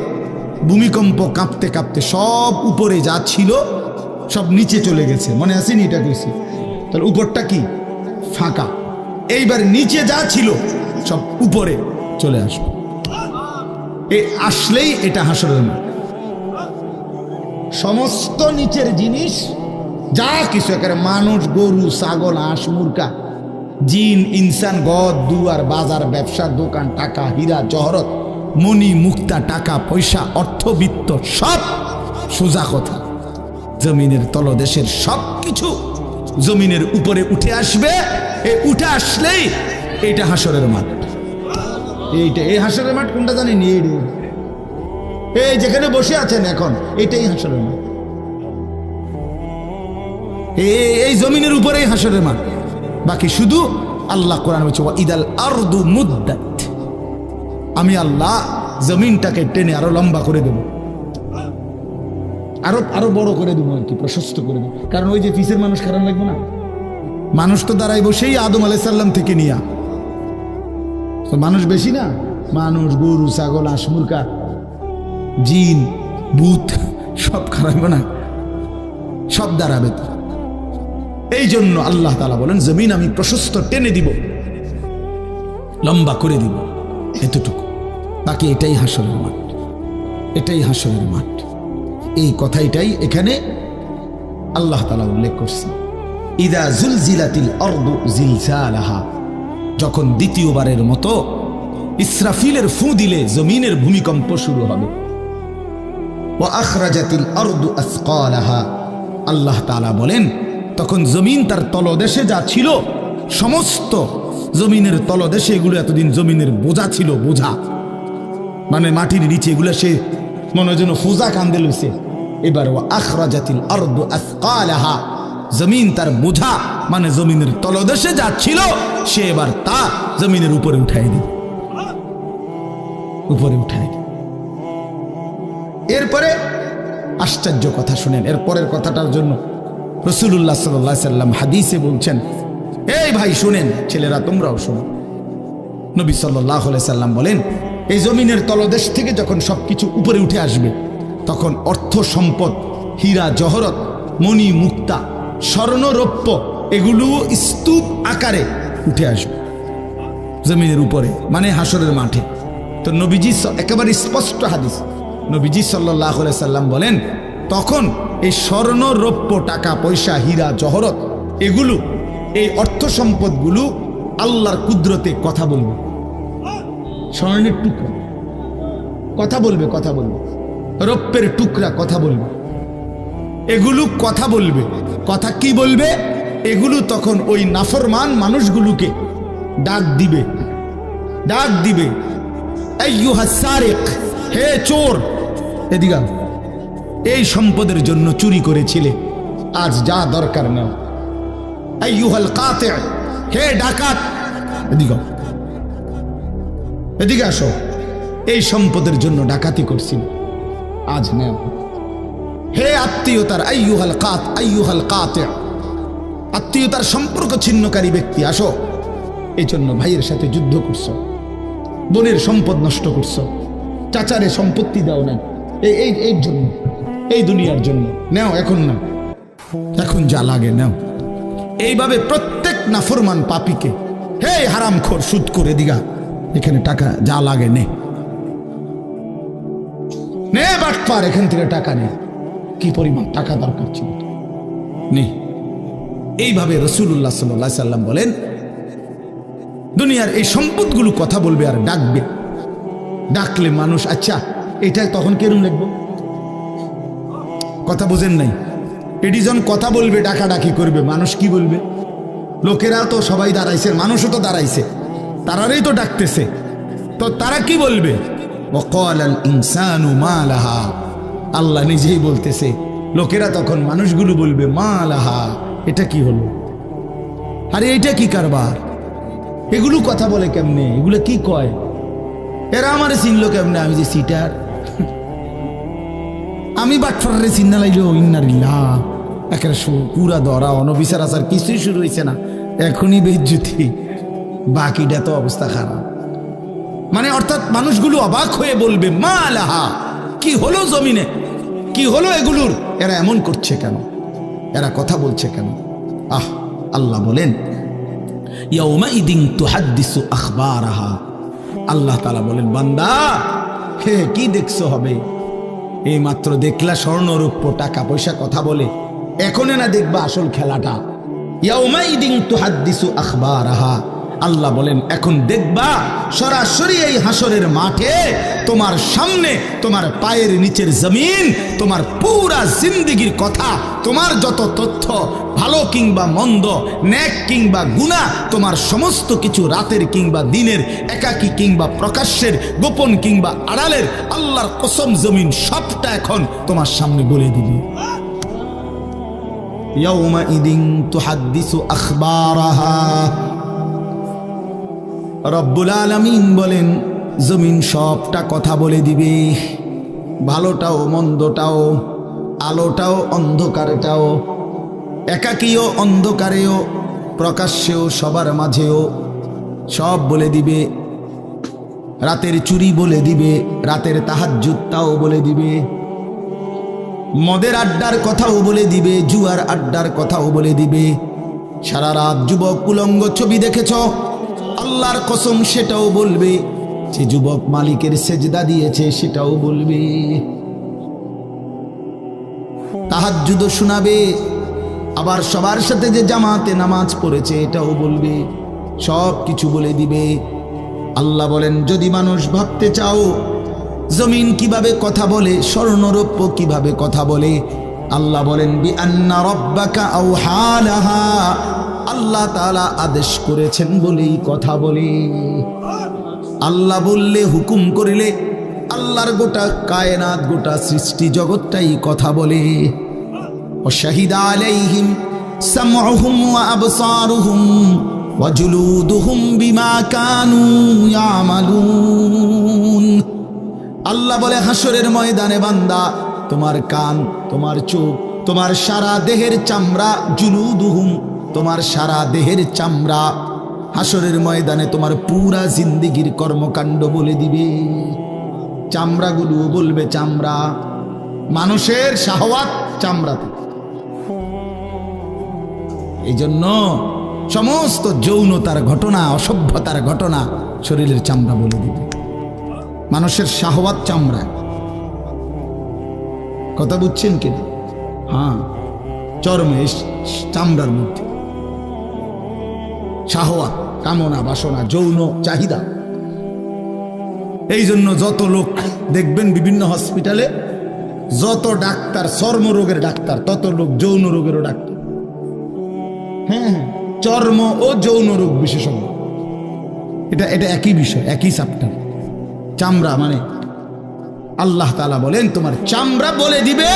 ভূমিকম্প কাঁপতে কাঁপতে সব উপরে যা ছিল সব নিচে চলে গেছে। মনে আসেনি এটা কইছি? তাহলে উপরটা কি? ফাঁকা। এইবার নিচে যা ছিল সব উপরে চলে আসবে। এই আসলেই এটা হাসরের মাঠ। সমস্ত নিচের জিনিস যা কিছু, একেবারে মানুষ, গরু, ছাগল, হাঁস, মুরগা, জিন, ইনসান, গদ, দুয়ার, বাজার, ব্যবসা, দোকান, টাকা, হীরা, জহরত, মণি, মুক্তা, টাকা পয়সা, অর্থবিত্ত, সব সোজা কথা জমিনের তলদেশের সব কিছু জমিনের উপরে উঠে আসবে। এই উঠে আসলেই এইটা হাসরের মাঠ। এইটা, এই হাসরের মাঠ কোনটা জানেন? এই যেখানে বসে আছেন এখন, এটাই হাসরের মাঠ। এই জমিনের উপরেই হাসরের মাঠ। বাকি শুধু আল্লাহ কোরআন বলছে ইদাল আরদু মুদ্দাত, আমি আল্লাহ জমিনটাকে টেনে আরো লম্বা করে দেব, আরো বড় করে দেবো, আর কি প্রশস্ত করে দেবো। কারণ ওই যে পিসের মানুষ খারাপ লাগবে না? মানুষ তো দাঁড়াই বসেই আদম আলাইহিস সালাম থেকে নিয়া, মানুষ বেশি না? মানুষ, গরু, ছাগল, হাঁস, মুরগা, জিন, ভূত সব খারাপ না? সব দাঁড়াবে তো। এই জন্য আল্লাহ তাআলা বলেন জমিন আমি প্রশস্ত টেনে দিব, লম্বা করে দিব, এতটুকু। বাকি এটাই হাসরের মাঠ, এটাই হাসরের মাঠ। এই কথাটাই এখানে আল্লাহ তাআলা উল্লেখ করছে। ইদা জুলজিলাতিল আরদু জিলজালাহা, যখন দ্বিতীয়বারের মতো ইসরাফিলের ফু দিলে জমিনের ভূমিকম্প শুরু হবে। ওয়া আখরাজাতিল আরদু আসকালাহা, আল্লাহ তাআলা বলেন তখন জমিন তার তলদেশে যা ছিল সমস্ত জমিনের তলদেশে, এগুলো এতদিন জমিনের বোঝা ছিল, বোঝা মানে মাটির নিচে, এগুলো সে মনে যেন ফুজা কান্দে লইছে। এবার ওয়া আখরাজাতিল আরদু আসকালাহা, জমিন তার বোঝা মানে জমিনের তলদেশে যা ছিল সে এবার তা জমিনের উপরে উঠাই দিবে, উপরে উঠাই দিবে। এরপরে আশ্চর্য কথা শুনেন, এরপরের কথাটার জন্য রাসূলুল্লাহ সাল্লাল্লাহু আলাইহি সাল্লাম হাদিসে বলছেন, এই ভাই শুনেন, ছেলেরা তোমরাও শোনো। নবী সাল্লাল্লাহু আলাইহি সাল্লাম বলেন এই জমিনের তলদেশ থেকে যখন সবকিছু উপরে উঠে আসবে তখন অর্থ সম্পদ, হীরা জহরত, মণি মুক্তা, স্বর্ণ রৌপ্য এগুলো স্তূপ আকারে উঠে আসবে জমিনের উপরে, মানে হাসরের মাঠে। তো নবীজি একেবারে স্পষ্ট হাদিস, নবীজি সাল্লাল্লাহু আলাইহি সাল্লাম বলেন তখন এই স্বর্ণ রৌপ্য, টাকা পয়সা, হীরা জহরত এগুলো, এই অর্থ সম্পদগুলো আল্লাহর কুদরতে কথা বলবে। স্বর্ণের টুকরা কথা বলবে, কথা বলবে, রৌপ্যের টুকরা কথা বলবে, এগুলো কথা বলবে। কথা কি বলবে? এগুলো তখন ওই নাফরমান মানুষগুলোকে ডাক দিবে, ডাক দিবে, আইয়ুহাস সারিক, হে চোর, এদিকে এই সম্পদের জন্য চুরি করেছিলে, আজ যা দরকার নাও। আইয়ুহাল কাতি', হে ডাকাত, এদিকে এদিকে আসো, এই সম্পদের জন্য ডাকাতি করছিল, আজ নাও। হে আত্মীয়তার, আইয়ুহাল কাতি', আত্মীয়তার সম্পর্ক ছিন্নকারী ব্যক্তি আসো। এই জন্য ভাইয়ের সাথে যুদ্ধ করছো, বোনের সম্পদ নষ্ট করছো, চাচারে সম্পত্তি দাও নাই, এই জন্য, এই দুনিয়ার জন্য নাও, এখন না, এখন যা লাগে নাও। এইভাবে প্রত্যেক নাফরমান পাপীকে, হে হারামখোর, সুদ করে দিগা, এখানে টাকা যা লাগে নে, নে বাটপার, এখান থেকে টাকা নে, কি পরিমাণ টাকা দরকার ছিল নে। এইভাবে রাসূলুল্লাহ সাল্লাল্লাহু আলাইহি সাল্লাম বলেন দুনিয়ার এই সম্পদগুলো কথা বলবে আর ডাকবে। ডাকলে মানুষ, আচ্ছা এটা তখন কেরম লিখবো? কথা বোঝেন নাই? এডিজন কথা বলবে, ডাকাডাকি করবে, মানুষ কি বলবে? লোকেরা তো সবাই দাঁড়াইছে, মানুষও তো দাঁড়াইছে, তারারই তো ডাকতেছে, তো তারা কি বলবে? ওয়াকালাল ইনসানু মা লাহা, আল্লাহ নিজেই বলতেছে, লোকেরা তখন মানুষগুলো বলবে মা লাহা, এটা কি হলো? আরে এটা কি কারবার? এগুলো কথা বলে কেমনে? এগুলো কি কয়? এরা আমারে চিনলো কেমনে? আমি যে সিটার, আমি বাটফারে চিন্না লাইলো, ইন্নারিল্লাহ, একেবারে পুরা ধরা, অনবিচার আচার কিছুই শুরু হয়েছে না, এখনই বেজ্জুতি, বাকিটা তো অবস্থা খারাপ। মানে অর্থাৎ মানুষগুলো অবাক হয়ে বলবে মা লাহা, কি হলো জমিনে, কি হলো এগুলোর, এরা এমন করছে কেন, এরা কথা বলছে কেন। আল্লাহ বলেন ইয়াউমাইদিন তুহাদ্দিসু আখবারাহা, আল্লাহ তাআলা বলেন বান্দা হে কি দেখছো হবে, এই মাত্র দেখলা স্বর্ণ রূপ্য টাকা পয়সা কথা বলে, এখন না দেখবা আসল খেলাটা। ইয়াউমাইদিন তুহাদ্দিসু আখবারাহা, আল্লাহ বলেন এখন দেখবা সরাসরি এই হাসরের মাঠে তোমার সামনে তোমার পায়ের নিচের জমিন তোমার পুরা জিন্দেগীর কথা, তোমার যত তথ্য ভালো কিংবা মন্দ, নেক কিংবা গুনাহ, তোমার সমস্ত কিছু রাতের কিংবা দিনের, একাকী কিংবা প্রকাশ্যের, গোপন কিংবা আড়ালের, আল্লাহর কসম জমিন সবটা এখন তোমার সামনে বলে দিবে। ইয়াউমাইদিন তুহাদ্দিসু আখবারাহা, রব্বুল আলামিন বলেন জমিন সবটা কথা বলে দিবে, ভালোটাও মন্দটাও, আলোটাও অন্ধকারটাও, একাকীও অন্ধকারেও, প্রকাশ্যেও সবার মাঝেও সব বলে দিবে। রাতের চুরি বলে দিবে, রাতের তাহাজ্জুদটাও বলে দিবে, মদের আড্ডার কথাও বলে দিবে, জুয়ার আড্ডার কথাও বলে দিবে। সারা রাত যুবক উলঙ্গ ছবি দেখেছ, আল্লাহর কসম সেটাও বলবে। যে যুবক মালিকের সেজদা দিয়েছে সেটাও বলবে। তাহাজ্জুদ শোনাবে, আবার সবার সাথে যে জামাতে নামাজ পড়েছে এটাও বলবে, সব কিছু বলে দিবে। আল্লাহ বলেন যদি মানুষ ভাবতে চাও জমিন কিভাবে কথা বলে, স্বর্ণরৌপ্য কিভাবে কথা বলে, আল্লাহ বলেন বিআন্না রাব্বাকা আওহা লাহা, আল্লাহ তাআলা আদেশ করেছেন বলেই কথা বলে। আল্লাহ বললে, হুকুম করিলে আল্লাহর গোটা কায়নাত, গোটা সৃষ্টি জগৎটাই কথা বলে। ওয়াশাহিদা আলাইহিম সামউহুম ওয়া আবসারুহুম ওয়া জুলুদুহুম বিমা কানু ইয়ামালুন। আল্লাহ বলে হাসরের ময়দানে বান্দা তোমার কান, তোমার চোখ, তোমার সারা দেহের চামড়া, জুলুদুহুম তোমার সারা দেহের চামড়া, হাসরের ময়দানে তোমার পুরা জিন্দেগির কর্মকাণ্ড বলে দিবে। চামড়াগুলো বলবে, চামড়া মানুষের শাহওয়াত চামড়াতে। এই জন্য সমস্ত যৌনতার ঘটনা, অসভ্যতার ঘটনা শরীরের চামড়া বলে দিবে। মানুষের শাহওয়াত চামড়া, কথা বুঝছেন কিনা? হ্যাঁ, চর্মে চামড়ার মধ্যে শাহওয়াত, কামনা বাসনা, যৌন চাহিদা। এই জন্য যত লোক দেখবেন বিভিন্ন হসপিটালে, যত ডাক্তার চর্মরোগের ডাক্তার, তত লোক যৌন রোগেরও ডাক্তার। হ্যাঁ, চর্ম ও যৌন রোগ বিশেষজ্ঞ, এটা একই বিষয়, একই চ্যাপ্টার। চামড়া মানে আল্লাহ তাআলা বলেন তোমার চামড়া বলে দিবে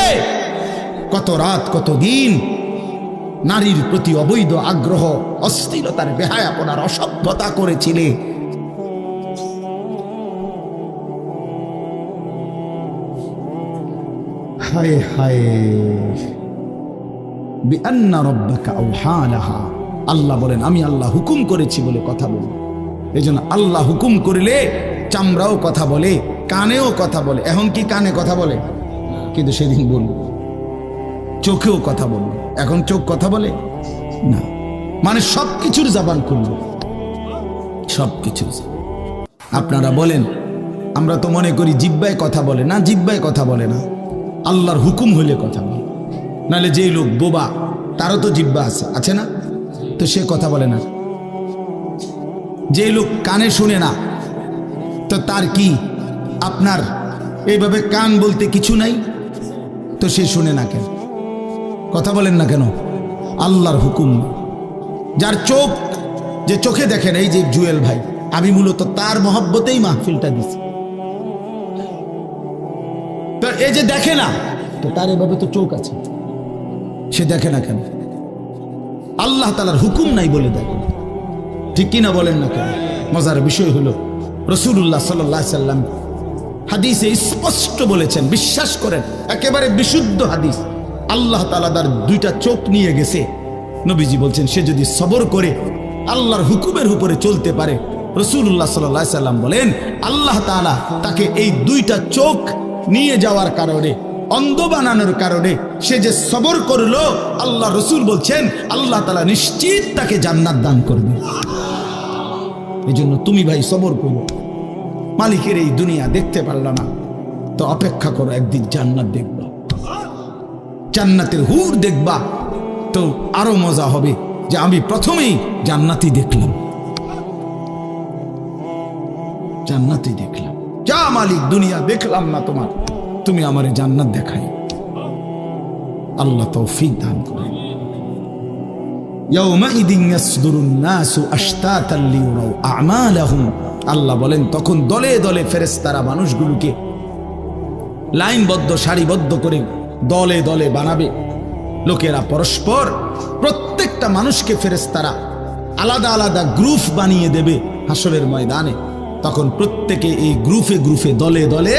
কত রাত কত দিন নারীর প্রতি অবৈধ আগ্রহ, অস্থিরতার, বেহায়াপনার, অসভ্যতা করেছিলে। হায় হায়, বিআন্না রাব্বাকা আওহা লাহা, আল্লাহ বলেন আমি আল্লাহ হুকুম করেছি বলে কথা বলি। এই জন্য আল্লাহ হুকুম করিলে চামড়াও কথা বলে, কানেও কথা বলে। এখন কি কানে কথা বলে? কিন্তু সেদিন বলল চোখেও কথা বলল। এখন চোখ কথা বলে না, মানে সবকিছুর জবান খুলল, সবকিছু। আপনারা বলেন আমরা তো মনে করি জিহ্বায় কথা বলে না, জিহ্বায় কথা বলে না, আল্লাহর হুকুম হইলে কথা বলে। নাহলে যেই লোক বোবা তারও তো জিহ্বা আছে না, তো সে কথা বলে না। যে লোক কানে শুনে না, তো তার কি আপনার এইভাবে কান বলতে কিছু নাই, তো সে শুনে না কেন, কথা বলেন না কেন? আল্লাহর হুকুম। যার চোখ, যে চোখে দেখেন, এই যে জুয়েল ভাই, আমি মূলত তার মহব্বতেই মাহফিলটা দিছি। তো এই যে দেখে না, তো তার এভাবে তো চোখ আছে, সে দেখে না কেন? আল্লাহ তাআলার হুকুম নাই বলে দেখে, ঠিক কিনা বলেন না কেন? মজার বিষয় হলো রাসূলুল্লাহ সাল্লাল্লাহু আলাইহি সাল্লাম হাদিসে স্পষ্ট বলেছেন, বিশ্বাস করেন, একেবারে বিশুদ্ধ হাদিস। আল্লাহ তাআলা তার দুইটা চোখ নিয়ে গেছে, নবীজি বলছেন সে যদি সবর করে আল্লাহর হুকুমের উপরে চলতে পারে, রাসূলুল্লাহ সাল্লাল্লাহু আলাইহি সাল্লাম বলেন আল্লাহ তাআলা তাকে এই দুইটা চোখ নিয়ে যাওয়ার কারণে, অন্ধ বানানোর কারণে সে যে সবর করলো, আল্লাহ রসুল বলছেন আল্লাহ তাআলা নিশ্চিত তাকে জান্নাত দান করবে। এই জন্য তুমি ভাই সবর করো। মালিকের এই দুনিয়া দেখতে পারল না তো অপেক্ষা করো, একদিন জান্নাত দেখবা, জান্নাতের হুর দেখবা, তো আরো মজা হবে যে আমি প্রথমেই জান্নাতই দেখলাম, জান্নাতই দেখলাম। যা মালিক দুনিয়া দেখলাম না তোমার, তুমি আমারে জান্নাত দেখাই। আল্লাহ তৌফিক দান করেন। ইয়াউমাইদিন ইয়াসদুরুন নাসু আশতাতান লিয়ারাউ আ'মালাহুম, আল্লাহ বলেন তখন দলে দলে ফেরেশতারা মানুষগুলোকে লাইনবদ্ধ সারিবদ্ধ করে দলে দলে বানাবে। লোকেরা পরস্পর, প্রত্যেকটা মানুষকে ফেরেশতারা আলাদা আলাদা গ্রুপ বানিয়ে দেবে হাসরের ময়দানে। তখন প্রত্যেকে এই গ্রুপে গ্রুপে দলে দলে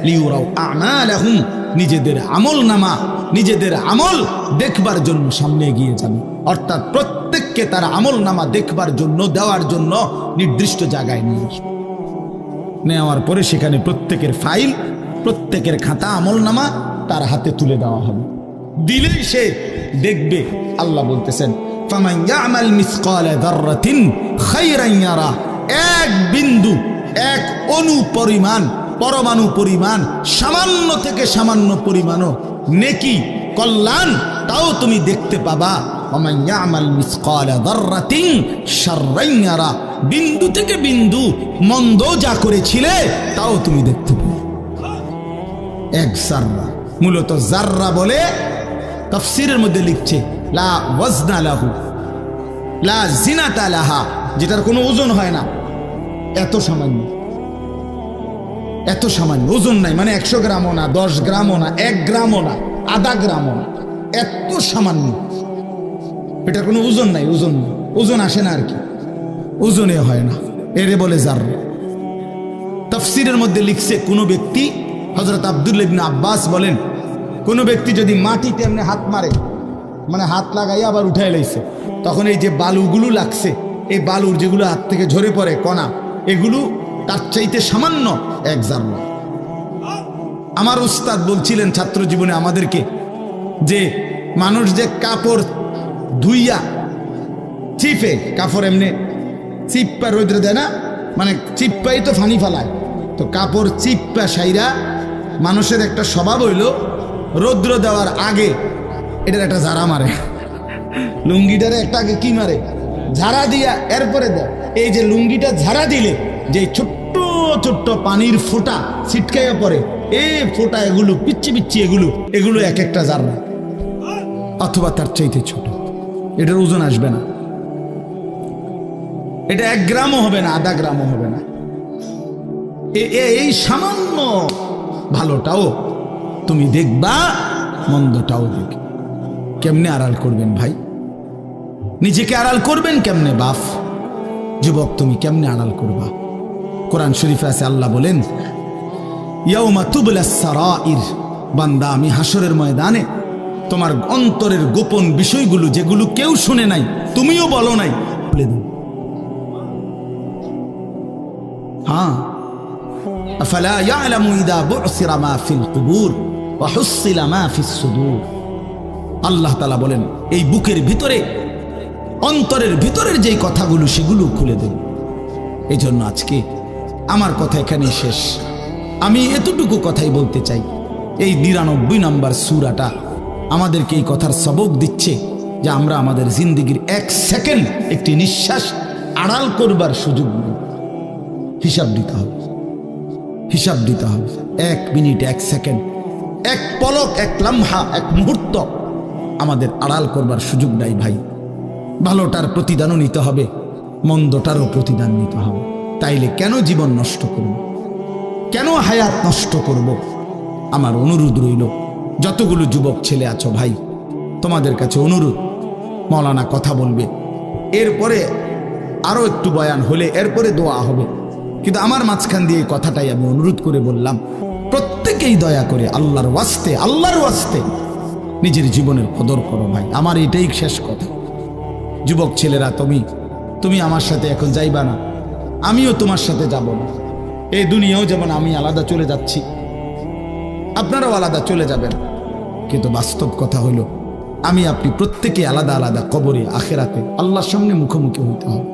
লিউরাউ আমালাহুম, নিজেদের আমল নামা, নিজেদের আমল দেখবার জন্য সামনে এগিয়ে যাবে। অর্থাৎ প্রত্যেককে তার আমল নামা দেখবার জন্য, দেওয়ার জন্য নির্দিষ্ট জায়গায় নিয়ে আসবে। নেওয়ার পরে সেখানে প্রত্যেকের ফাইল, প্রত্যেকের খাতা আমল নামা তার হাতে তুলে দেওয়া হবে। দিলেই সে দেখবে। আল্লাহ বলতেছেন ফামান ইয়ামাল মিসকালা যাররাতিন খায়রান ইয়ারা, এক বিন্দু, এক অণু পরিমাণ, পরমাণু পরিমাণ, সামান্য থেকে সামান্য পরিমাণও নেকি, কল্যাণ, তাও তুমি দেখতে পাবা। ওমান ইয়ামাল মিসকালা যাররাতিন শাররান ইয়ারা, বিন্দু থেকে বিন্দু মন্দ যা করেছিলে তাও তুমি দেখতে পাবে। এক জাররা, মূলত জাররা বলে তাফসীরের মধ্যে লিখছে লা ওয়াজনা লাহু লা জিনাতা লাহা, যেটার কোনো ওজন হয় না, এত সামান্য, এত সামান্য, ওজন নাই, মানে 100 গ্রামও না, 10 গ্রামও না, 1 গ্রামও না, আধা গ্রামও না, এত সামান্য। এটার কোনো ওজন নাই, ওজন নেই, ওজন আসে না আর কি, ওজনে হয় না, এরে বলে জাররা। তাফসীরের মধ্যে লিখছে কোন ব্যক্তি, হযরত আব্দুল্লাহ ইবনে আব্বাস বলেন, কোন ব্যক্তি যদি মাটিতে এমনি হাত মারে, মানে হাত লাগাইয়া আবার উঠাই লাইছে, তখন এই যে বালুগুলো লাগছে, এই বালুর যেগুলো হাত থেকে ঝরে পড়ে কণা, এগুলো তার চাইতে সামান্য এক জাররা। আমার উস্তাদ বলছিলেন ছাত্র জীবনে আমাদেরকে যে মানুষ যে কাপড় ধুইয়া চিপে, কাপড় এমনি চিপ্পা রোদ্রে দেয় না, মানে চিপ্পাই তো ফানি ফালায়, তো কাপড় চিপ্পা সাইরা মানুষের একটা স্বভাব হইল রৌদ্র দেওয়ার আগে এটার একটা ঝাড়া মারে, লুঙ্গিটারে একটা আগে কি মারে, ঝাড়া দিয়া এরপরে দেয়। এই যে লুঙ্গিটা ঝাড়া দিলে যে ছোট্ট ছোট্ট পানির ফোঁটা ছিটকাইয়া পড়ে, এই ফোঁটা এগুলো পিচ্ছি পিচ্ছি, এগুলো এক একটা জাররা, অথবা তার চাইতে ছোট। এটার ওজন আসবে না, এটা 1 গ্রামও হবে না, আধা গ্রামও হবে না। এই সামান্য ভালোটাও তুমি দেখবা, মন্দটাও দেখবে। কেমনে আড়াল করবেন ভাই? নিজেকে আড়াল করবেন কেমনে বাপ? যুবক তুমি কেমনে আড়াল করবা? কোরআন শরীফে আছে, আল্লাহ বলেন ইয়াউমা তুবলাস সারাইর, বান্দা আমি হাসরের ময়দানে তোমার অন্তরের গোপন বিষয়গুলো, যেগুলো কেউ শুনে নাই, তুমিও বলো নাই, বলে দেব। হ্যাঁ, আফালা ইয়ালামু ইযা বু'সিরা মা ফিল কুবুর ওয়া হুসিলা মা ফিস সুদূর। আল্লাহ তাআলা বলেন এই বুকের ভিতরে, অন্তরের ভিতরের যেই কথাগুলো, সেগুলো খুলে দেব। এই জন্য আজকে আমার কথা এখানেই শেষ। আমি এতটুকু কথাই বলতে চাই, এই 99 নম্বর সূরাটা আমাদেরকে এই কথার সবক দিচ্ছে যে আমরা আমাদের জিন্দেগির 1 সেকেন্ড, একটি নিঃশ্বাস আড়াল করবার সুযোগ নেই। হিসাব দিতে হবে, হিসাব দিতে হবে। 1 মিনিট, 1 সেকেন্ড, 1 পলক, 1 লম্হা, 1 মুহূর্ত আমাদের আড়াল করবার সুযোগ নাই ভাই। ভালোটার প্রতিদানও নিতে হবে, মন্দটারও প্রতিদান নিতে হবে। তাইলে কেন জীবন নষ্ট করব? কেন হায়াত নষ্ট করব? আমার অনুরোধ রইল, যতগুলো যুবক ছেলে আছো ভাই, তোমাদের কাছে অনুরোধ, মৌলানা কথা বলবে, এরপরে আরো একটু বয়ান হলে এরপরে দোয়া হবে, কিন্তু আমার মাঝখান দিয়ে এই কথাটাই আমি অনুরোধ করে বললাম, প্রত্যেকেই দয়া করে আল্লাহর ওয়াস্তে নিজের জীবনের কদর করো ভাই। আমার এটাই শেষ কথা। যুবক ছেলেরা, তুমি আমার সাথে এখন যাইবা না, আমিও তোমার সাথে যাব না। এই দুনিয়াও যেমন আমি আলাদা চলে যাচ্ছি, আপনারাও আলাদা চলে যাবেন, কিন্তু বাস্তব কথা হলো আমি আপনি প্রত্যেকে আলাদা আলাদা কবরে আখেরাতে আল্লাহর সামনে মুখোমুখি হইতে হবে।